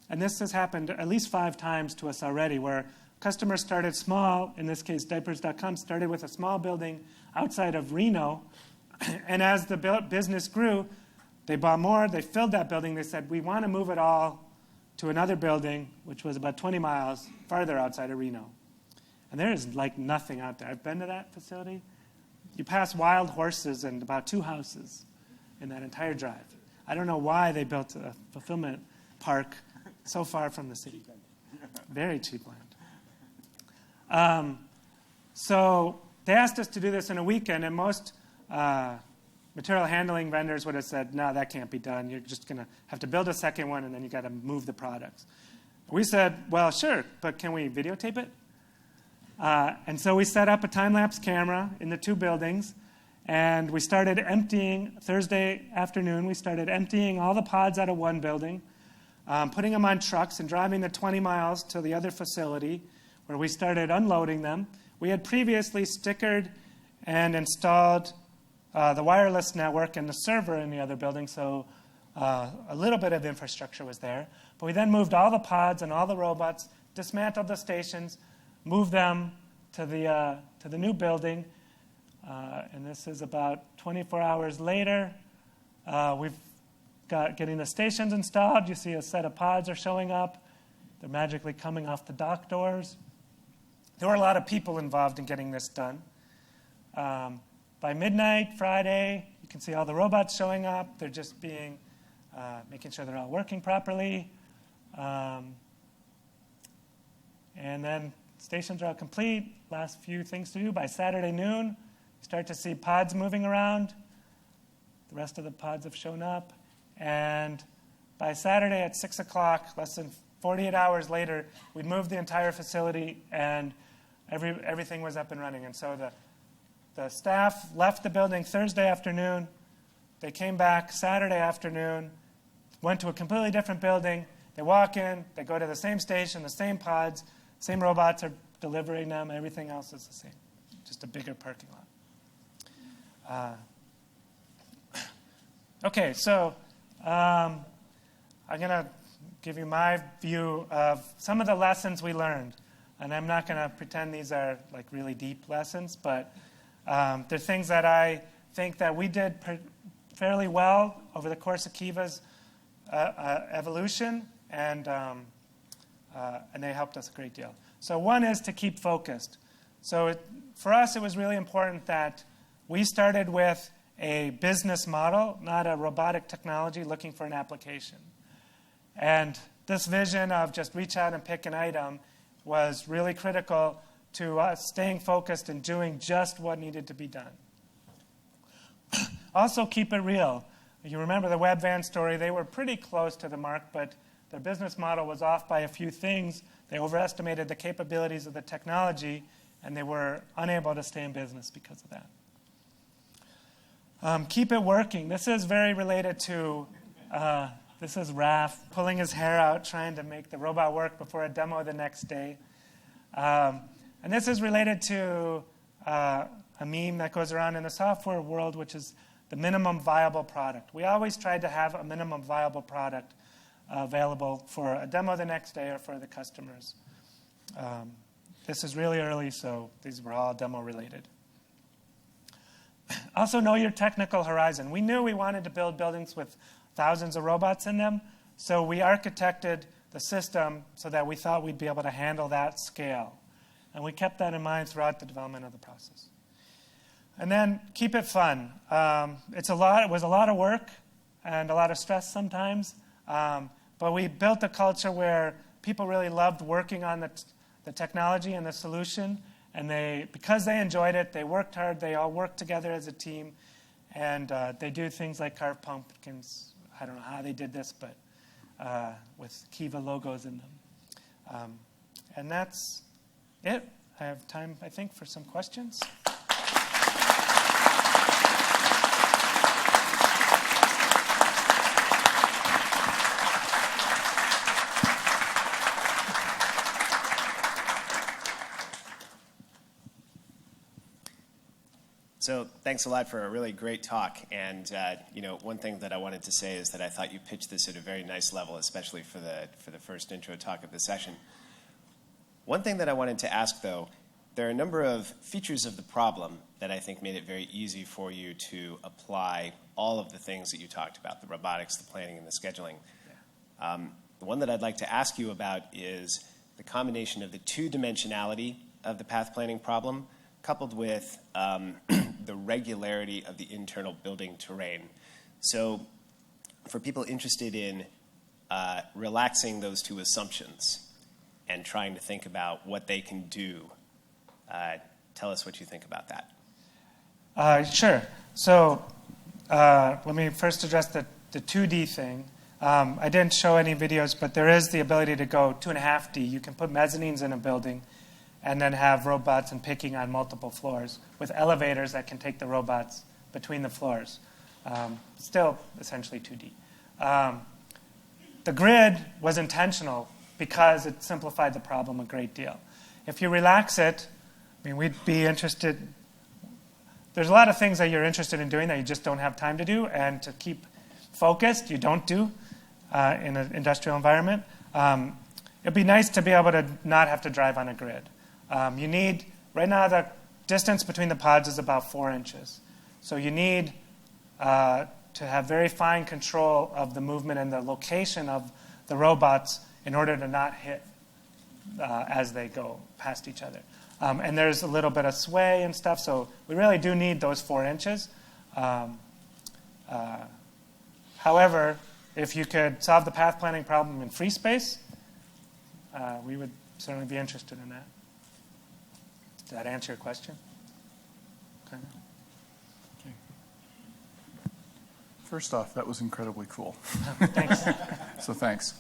this has happened at least 5 times to us already, where customers started small. In this case, Diaperscom started with a small building outside of Reno. And as the business grew, they bought more. They filled that building. They said, we want to move it all to another building, which was about 20 miles farther outside of Reno. And there is like nothing out there. I've been to that facility. You pass wild horses and about 2 houses in that entire drive. I don't know why they built a fulfillment park so far from the city. Very cheap land. So they asked us to do this in a weekend, and most material handling vendors would have said, no, that can't be done. You're just going to have to build a second one, and then you got to move the products. We said, well, sure, but can we videotape it? And so we set up a time-lapse camera in the 2 buildings, and we started emptying, Thursday afternoon, we started emptying all the pods out of one building, putting them on trucks and driving the 20 miles to the other facility where we started unloading them. We had previously stickered and installed the wireless network and the server in the other building, so a little bit of infrastructure was there. But we then moved all the pods and all the robots, dismantled the stations, moved them to the new building, and this is about 24 hours later. We've got getting the stations installed. You see a set of pods are showing up. They're magically coming off the dock doors. There were a lot of people involved in getting this done. By midnight Friday, you can see all the robots showing up. They're just making sure they're all working properly. And then stations are all complete. Last few things to do. By Saturday noon, you start to see pods moving around. The rest of the pods have shown up. And by Saturday at 6 o'clock, less than 48 hours later, we'd moved the entire facility, and everything was up and running. And so the staff left the building Thursday afternoon. They came back Saturday afternoon, went to a completely different building. They walk in, they go to the same station, the same pods, same robots are delivering them. Everything else is the same, just a bigger parking lot. Okay, so I'm going to give you my view of some of the lessons we learned. And I'm not going to pretend these are like really deep lessons, but they're things that I think that we did fairly well over the course of Kiva's evolution, and they helped us a great deal. So one is to keep focused. So for us, it was really important that we started with a business model, not a robotic technology looking for an application. And this vision of just reach out and pick an item was really critical to us staying focused and doing just what needed to be done. Also, keep it real. you remember the web van story, they were pretty close to the mark, but their business model was off by a few things. They overestimated the capabilities of the technology, and they were unable to stay in business because of that. Keep it working. This is very related to, this is Raph pulling his hair out, trying to make the robot work before a demo the next day. And this is related to a meme that goes around in the software world, which is the minimum viable product. We always tried to have a minimum viable product available for a demo the next day or for the customers. This is really early, so these were all demo related. Also, know your technical horizon. We knew we wanted to build buildings with thousands of robots in them, so we architected the system so that we thought we'd be able to handle that scale. And we kept that in mind throughout the development of the process. And then keep it fun. It was a lot of work and a lot of stress sometimes, but we built a culture where people really loved working on the technology and the solution. And because they enjoyed it, they worked hard. They all worked together as a team. And they do things like carve pumpkins. I don't know how they did this, but with Kiva logos in them. And that's it. I have time, I think, for some questions. So thanks a lot for a really great talk. And one thing that I wanted to say is that I thought you pitched this at a very nice level, especially for the first intro talk of the session. One thing that I wanted to ask, though, there are a number of features of the problem that I think made it very easy for you to apply all of the things that you talked about, the robotics, the planning, and the scheduling. Yeah. The one that I'd like to ask you about is the combination of the two-dimensionality of the path planning problem coupled with the regularity of the internal building terrain. So for people interested in relaxing those two assumptions and trying to think about what they can do, tell us what you think about that. Sure. So let me first address the 2D thing. I didn't show any videos, but there is the ability to go 2.5D. You can put mezzanines in a building and then have robots and picking on multiple floors with elevators that can take the robots between the floors. Still essentially 2D. The grid was intentional because it simplified the problem a great deal. If you relax it, I mean, we'd be interested. There's a lot of things that you're interested in doing that you just don't have time to do, and to keep focused, you don't do in an industrial environment. It'd be nice to be able to not have to drive on a grid. You need, right now the distance between the pods is about 4 inches. So you need to have very fine control of the movement and the location of the robots in order to not hit as they go past each other. And there's a little bit of sway and stuff, so we really do need those 4 inches. However, if you could solve the path planning problem in free space, we would certainly be interested in that. Does that answer your question? Okay. First off, that was incredibly cool. Thanks. So thanks.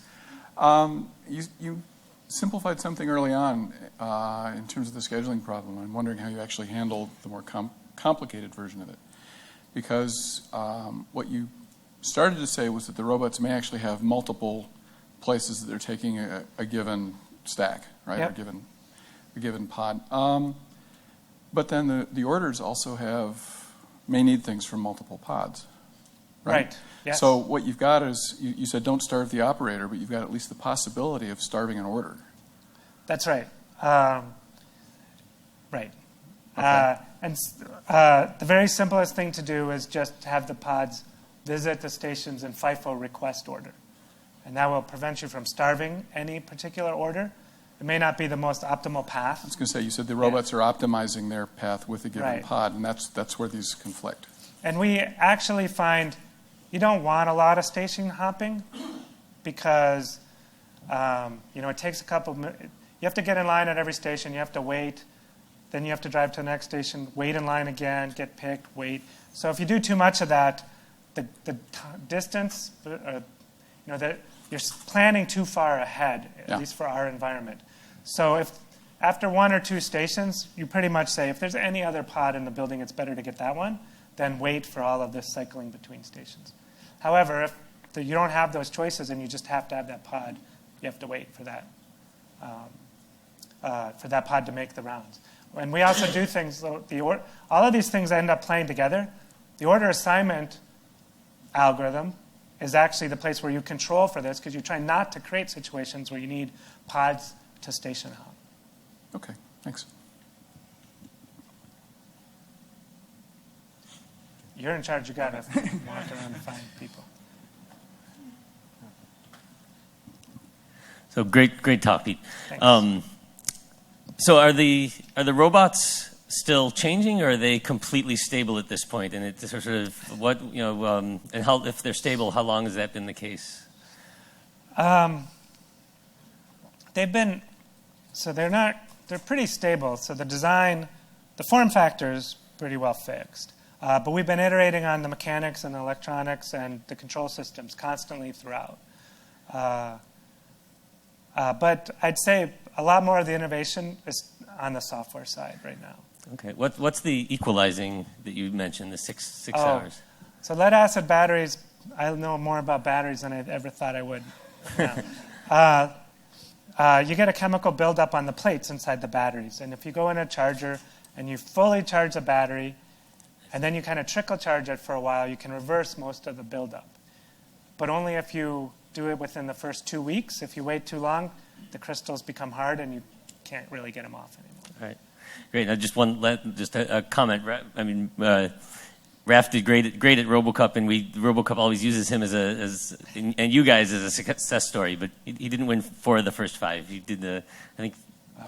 You simplified something early on in terms of the scheduling problem. I'm wondering how you actually handled the more complicated version of it. Because what you started to say was that the robots may actually have multiple places that they're taking a given stack, right? Yep. A given pod. But then the orders also may need things from multiple pods. Right. Yes. So what you've got is, you said don't starve the operator, but you've got at least the possibility of starving an order. That's right. Right. Okay. And the very simplest thing to do is just have the pods visit the stations in FIFO request order. And that will prevent you from starving any particular order. It may not be the most optimal path. I was going to say, you said the robots are optimizing their path with a given pod, and that's where these conflict. And we actually find you don't want a lot of station hopping because it takes a couple minutes. You have to get in line at every station. You have to wait. Then you have to drive to the next station, wait in line again, get picked, wait. So if you do too much of that, distance, that you're planning too far ahead, at least for our environment. So if after 1 or 2 stations, you pretty much say, if there's any other pod in the building, it's better to get that one than wait for all of this cycling between stations. However, if you don't have those choices and you just have to have that pod, you have to wait for that pod to make the rounds. And we also do things, all of these things end up playing together. The order assignment algorithm is actually the place where you control for this, because you try not to create situations where you need pods to station out. Okay, thanks. You're in charge. You got to walk around and find people. So great talk, Pete. Thanks. So are the robots still changing, or are they completely stable at this point? And it's sort of what and how, if they're stable, how long has that been the case? They're pretty stable. So the form factor is pretty well fixed. But we've been iterating on the mechanics and the electronics and the control systems constantly throughout. But I'd say a lot more of the innovation is on the software side right now. Okay. What's the equalizing that you mentioned, the six hours? So lead-acid batteries, I know more about batteries than I ever thought I would. You get a chemical buildup on the plates inside the batteries. And if you go in a charger and you fully charge the battery, and then you kind of trickle charge it for a while, you can reverse most of the buildup. But only if you do it within the first 2 weeks. If you wait too long, the crystals become hard and you can't really get them off anymore. All right. Great. Now, just a comment. I mean, Raf did great at RoboCup, and RoboCup always uses him and you guys as a success story. But he didn't win 4 of the first 5. He did I think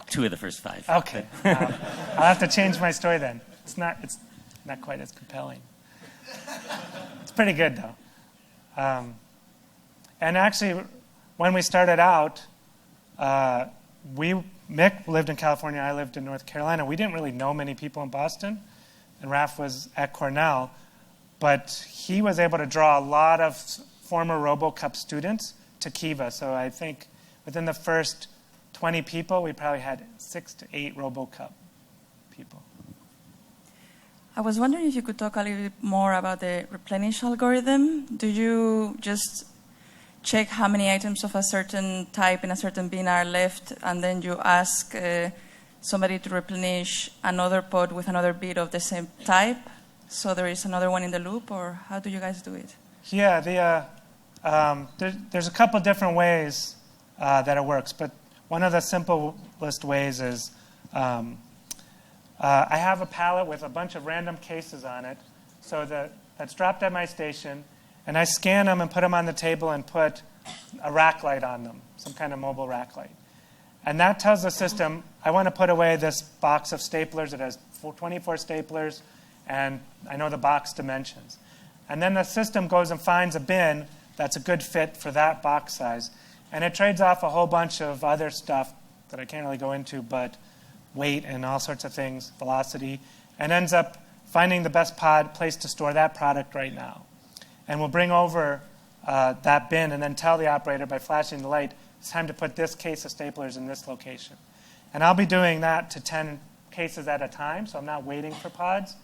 2 of the first 5. Okay. I'll have to change my story then. It's not quite as compelling. It's pretty good though. And actually, when we started out, Mick lived in California, I lived in North Carolina. We didn't really know many people in Boston, and Raf was at Cornell, but he was able to draw a lot of former RoboCup students to Kiva. So I think within the first 20 people, we probably had 6 to 8 RoboCup people. I was wondering if you could talk a little bit more about the replenish algorithm. Do you just check how many items of a certain type in a certain bin are left, and then you ask somebody to replenish another pod with another bit of the same type, so there is another one in the loop, or how do you guys do it? Yeah, there's a couple different ways that it works, but one of the simplest ways is I have a pallet with a bunch of random cases on it, so that's dropped at my station, and I scan them and put them on the table and put a rack light on them, some kind of mobile rack light. And that tells the system, I want to put away this box of staplers. It has 24 staplers, and I know the box dimensions. And then the system goes and finds a bin that's a good fit for that box size. And it trades off a whole bunch of other stuff that I can't really go into, but weight and all sorts of things, velocity, and ends up finding the best place to store that product right now. And we'll bring over that bin and then tell the operator by flashing the light, it's time to put this case of staplers in this location. And I'll be doing that to 10 cases at a time, so I'm not waiting for pods.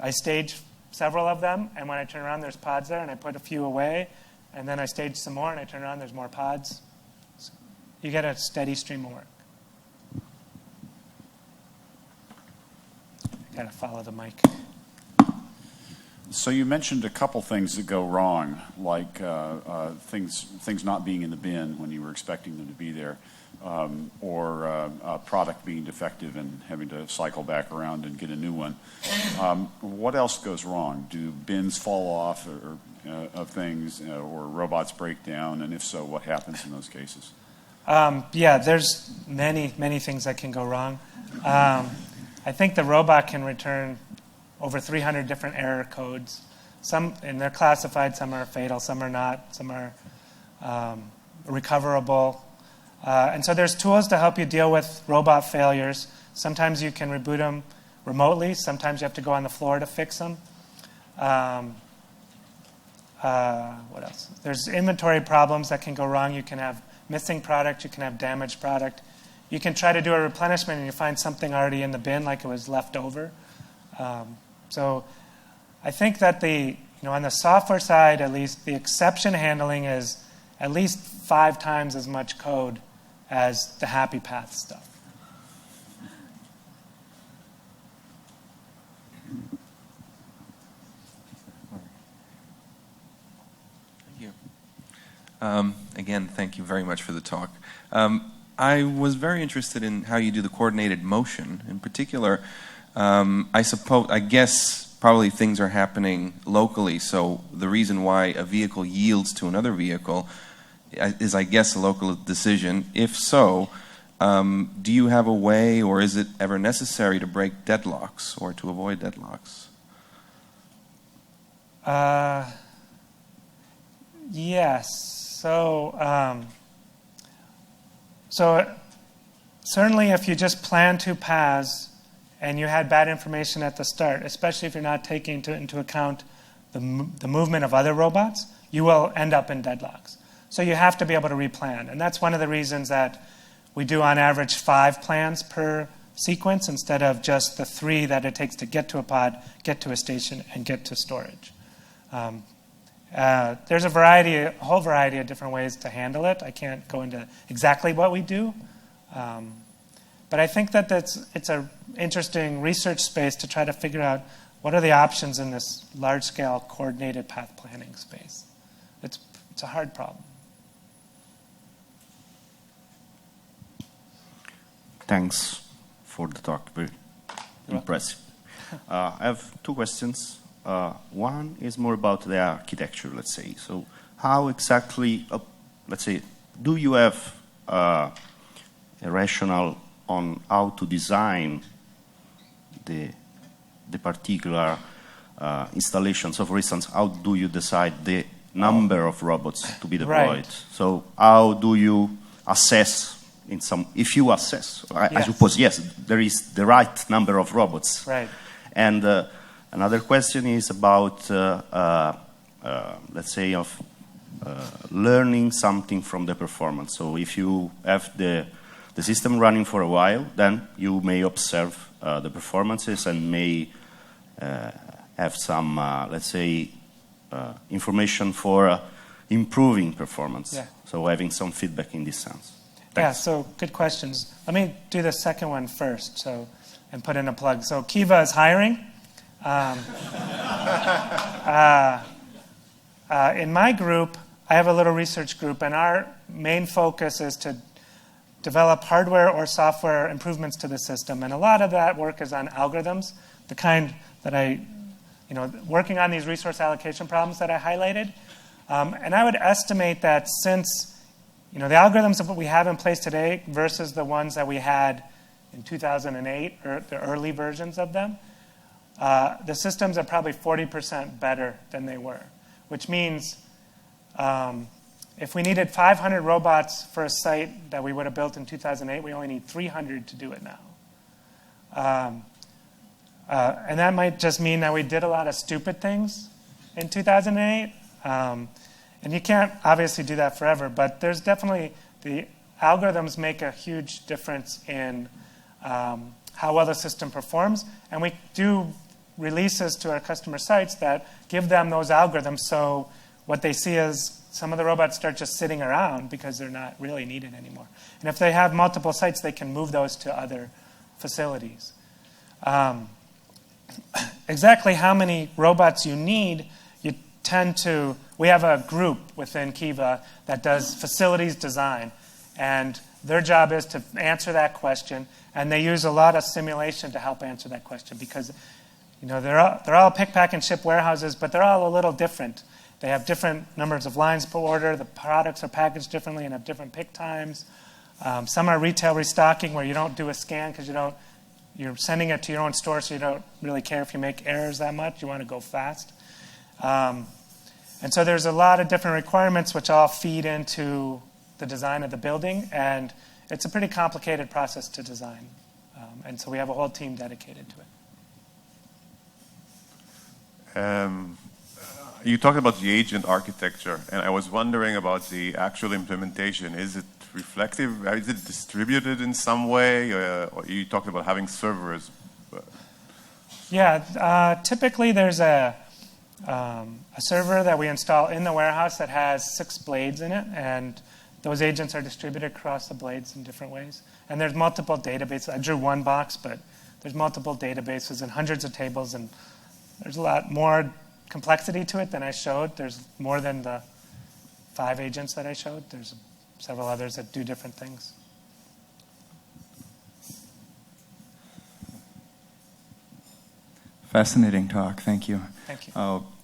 I stage several of them, and when I turn around, there's pods there, and I put a few away, and then I stage some more, and I turn around, there's more pods. So you get a steady stream of work. I gotta follow the mic. So you mentioned a couple things that go wrong, like things not being in the bin when you were expecting them to be there, or a product being defective and having to cycle back around and get a new one. What else goes wrong? Do bins fall off of things, or robots break down? And if so, what happens in those cases? Yeah, there's many things that can go wrong. I think the robot can return over 300 different error codes. And they're classified, some are fatal, some are not, some are recoverable. And so there's tools to help you deal with robot failures. Sometimes you can reboot them remotely. Sometimes you have to go on the floor to fix them. what else? There's inventory problems that can go wrong. You can have missing product. You can have damaged product. You can try to do a replenishment and you find something already in the bin, like it was left over. So I think that on the software side, at least, the exception handling is at least 5 times as much code as the happy path stuff. Again, thank you very much for the talk. I was very interested in how you do the coordinated motion. In particular, I guess probably things are happening locally, so the reason why a vehicle yields to another vehicle is, I guess, a local decision. If so, do you have a way, or is it ever necessary to break deadlocks or to avoid deadlocks? Yes. So certainly if you just plan 2 paths and you had bad information at the start, especially if you're not taking into account the movement of other robots, you will end up in deadlocks. So you have to be able to replan. And that's one of the reasons that we do on average 5 plans per sequence instead of just the 3 that it takes to get to a pod, get to a station, and get to storage. There's a whole variety of different ways to handle it. I can't go into exactly what we do. But I think that it's an interesting research space to try to figure out what are the options in this large-scale coordinated path planning space. It's a hard problem. Thanks for the talk. Very impressive. I have 2 questions. One is more about the architecture, let's say. So how exactly, let's say, do you have a rationale on how to design the particular installation? So for instance, how do you decide the number of robots to be deployed? Right. So how do you assess, if you assess, I suppose, yes, there is the right number of robots. Right. And another question is about, let's say, of learning something from the performance. So if you have the system running for a while, then you may observe the performances and may have some, let's say, information for improving performance. Yeah. So having some feedback in this sense. Thanks. Yeah, so good questions. Let me do the second one first and put in a plug. So Kiva is hiring. In my group, I have a little research group, and our main focus is to develop hardware or software improvements to the system. And a lot of that work is on algorithms, the kind that working on these resource allocation problems that I highlighted. And I would estimate that since, the algorithms that we have in place today versus the ones that we had in 2008, or the early versions of them, the systems are probably 40% better than they were, which means if we needed 500 robots for a site that we would have built in 2008, we only need 300 to do it now. And that might just mean that we did a lot of stupid things in 2008. And you can't obviously do that forever, but there's definitely, the algorithms make a huge difference in how well the system performs. And we do releases to our customer sites that give them those algorithms, so what they see is some of the robots start just sitting around because they're not really needed anymore. And if they have multiple sites, they can move those to other facilities. Exactly how many robots you need, we have a group within Kiva that does facilities design, and their job is to answer that question, and they use a lot of simulation to help answer that question because they're all pick, pack, and ship warehouses, but they're all a little different. They have different numbers of lines per order. The products are packaged differently and have different pick times. Some are retail restocking where you don't do a scan because you're sending it to your own store, so you don't really care if you make errors that much. You want to go fast. And so there's a lot of different requirements which all feed into the design of the building, and it's a pretty complicated process to design. And so we have a whole team dedicated to it. You talked about the agent architecture, and I was wondering about the actual implementation. Is it reflective? Is it distributed in some way? Or you talked about having servers. Yeah, typically there's a server that we install in the warehouse that has 6 blades in it, and those agents are distributed across the blades in different ways. And there's multiple databases. I drew one box, but there's multiple databases and hundreds of tables, and there's a lot more complexity to it than I showed. There's more than the 5 agents that I showed. There's several others that do different things. Fascinating talk. Thank you. Thank you.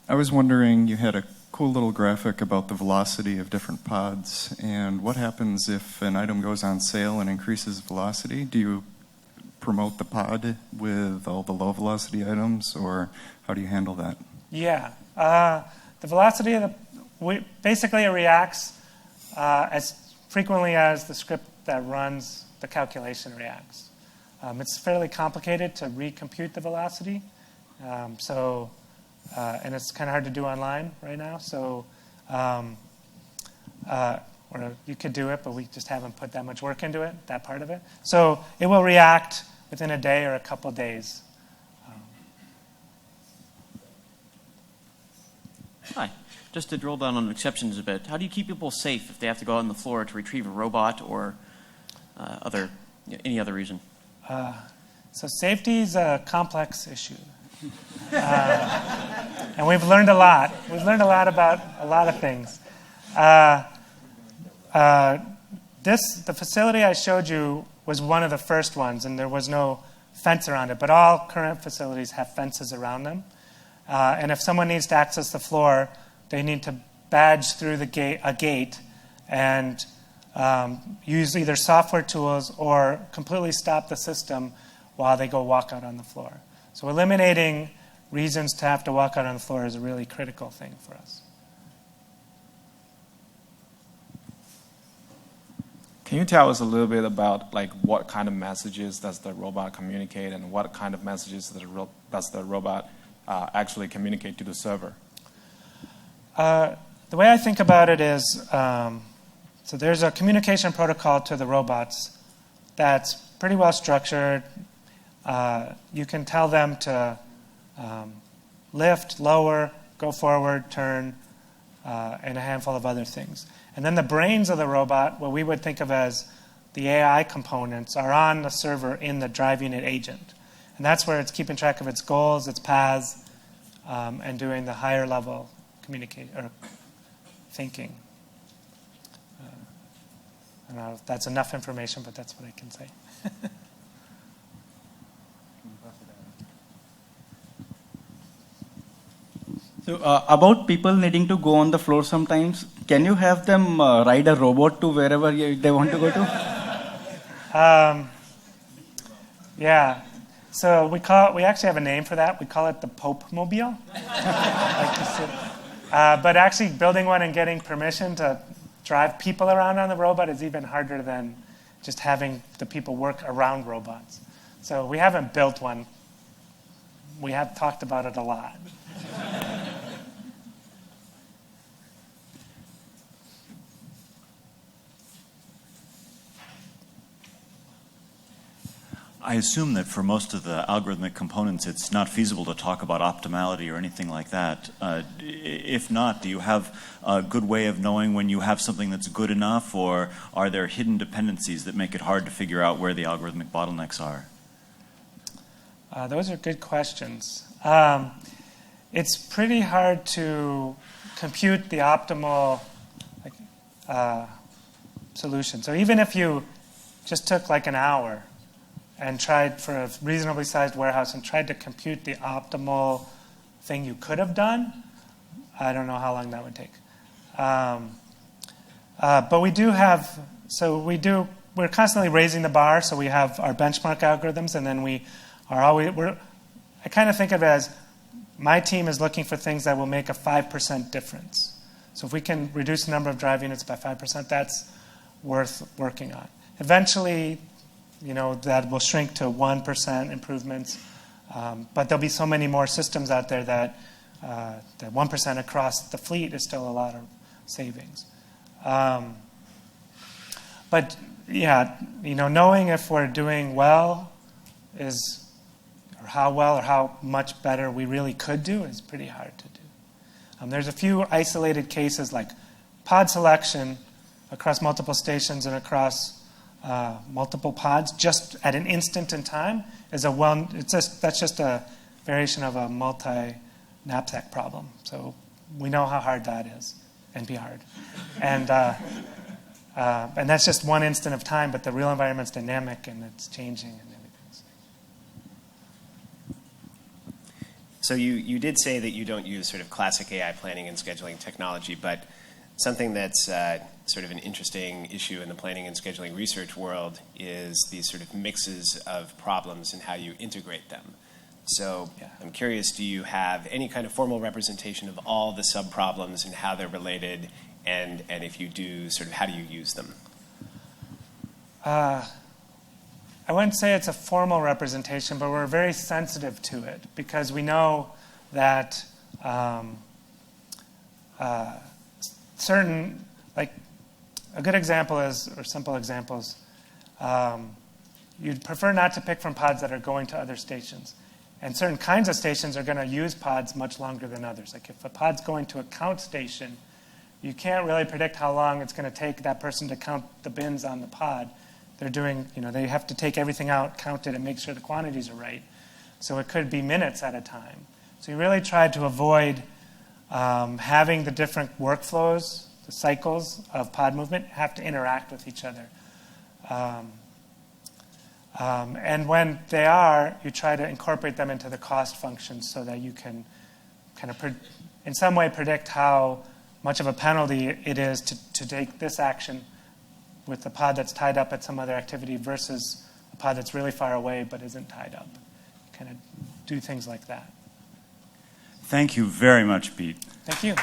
I was wondering, you had a cool little graphic about the velocity of different pods, and what happens if an item goes on sale and increases velocity? Do you promote the pod with all the low velocity items, or how do you handle that? Yeah. The velocity of basically it reacts as frequently as the script that runs the calculation reacts. It's fairly complicated to recompute the velocity. And it's kind of hard to do online right now. So, or you could do it, but we just haven't put that much work into it, that part of it. So it will react within a day or a couple days. Hi. Just to drill down on exceptions a bit, how do you keep people safe if they have to go out on the floor to retrieve a robot or any other reason? So safety is a complex issue. And we've learned a lot. We've learned a lot about a lot of things. The facility I showed you was one of the first ones, and there was no fence around it. But all current facilities have fences around them. And if someone needs to access the floor, they need to badge through a gate and use either software tools or completely stop the system while they go walk out on the floor. So eliminating reasons to have to walk out on the floor is a really critical thing for us. Can you tell us a little bit about what kind of messages does the robot communicate, and what kind of messages does the robot actually communicate to the server? The way I think about it is, so there's a communication protocol to the robots that's pretty well structured. You can tell them to lift, lower, go forward, turn, and a handful of other things. And then the brains of the robot, what we would think of as the AI components, are on the server in the driving it agent. And that's where it's keeping track of its goals, its paths, and doing the higher level thinking. I don't know if that's enough information, but that's what I can say. So about people needing to go on the floor sometimes, can you have them ride a robot to wherever they want to go to? Yeah. So we actually have a name for that. We call it the Pope Mobile. But actually building one and getting permission to drive people around on the robot is even harder than just having the people work around robots. So we haven't built one. We have talked about it a lot. I assume that for most of the algorithmic components, it's not feasible to talk about optimality or anything like that. If not, do you have a good way of knowing when you have something that's good enough, or are there hidden dependencies that make it hard to figure out where the algorithmic bottlenecks are? Those are good questions. It's pretty hard to compute the optimal solution. So even if you just took an hour and tried for a reasonably sized warehouse and tried to compute the optimal thing you could have done, I don't know how long that would take. But we do have, we're constantly raising the bar, so we have our benchmark algorithms, and then I kind of think of it as my team is looking for things that will make a 5% difference. So if we can reduce the number of drive units by 5%, that's worth working on. Eventually, that will shrink to 1% improvements. But there'll be so many more systems out there that the 1% across the fleet is still a lot of savings. But yeah, knowing if we're doing well or how well or how much better we really could do is pretty hard to do. There's a few isolated cases like pod selection across multiple stations and across multiple pods just at an instant in time is that's just a variation of a multi-knapsack problem. So we know how hard that is, NP hard. And that's just one instant of time, but the real environment's dynamic and it's changing and everything. So you did say that you don't use sort of classic AI planning and scheduling technology, but something that's sort of an interesting issue in the planning and scheduling research world is these sort of mixes of problems and how you integrate them. So I'm curious, do you have any kind of formal representation of all the sub-problems and how they're related? And if you do, sort of how do you use them? I wouldn't say it's a formal representation, but we're very sensitive to it because we know that certain, like a good example is, or simple examples, you'd prefer not to pick from pods that are going to other stations. And certain kinds of stations are going to use pods much longer than others. Like if a pod's going to a count station, you can't really predict how long it's going to take that person to count the bins on the pod. They're doing, they have to take everything out, count it, and make sure the quantities are right. So it could be minutes at a time. So you really try to avoid having the different workflows, the cycles of pod movement have to interact with each other. And when they are, you try to incorporate them into the cost functions so that you can kind of, in some way, predict how much of a penalty it is to take this action with the pod that's tied up at some other activity versus a pod that's really far away but isn't tied up. Kind of do things like that. Thank you very much, Pete. Thank you.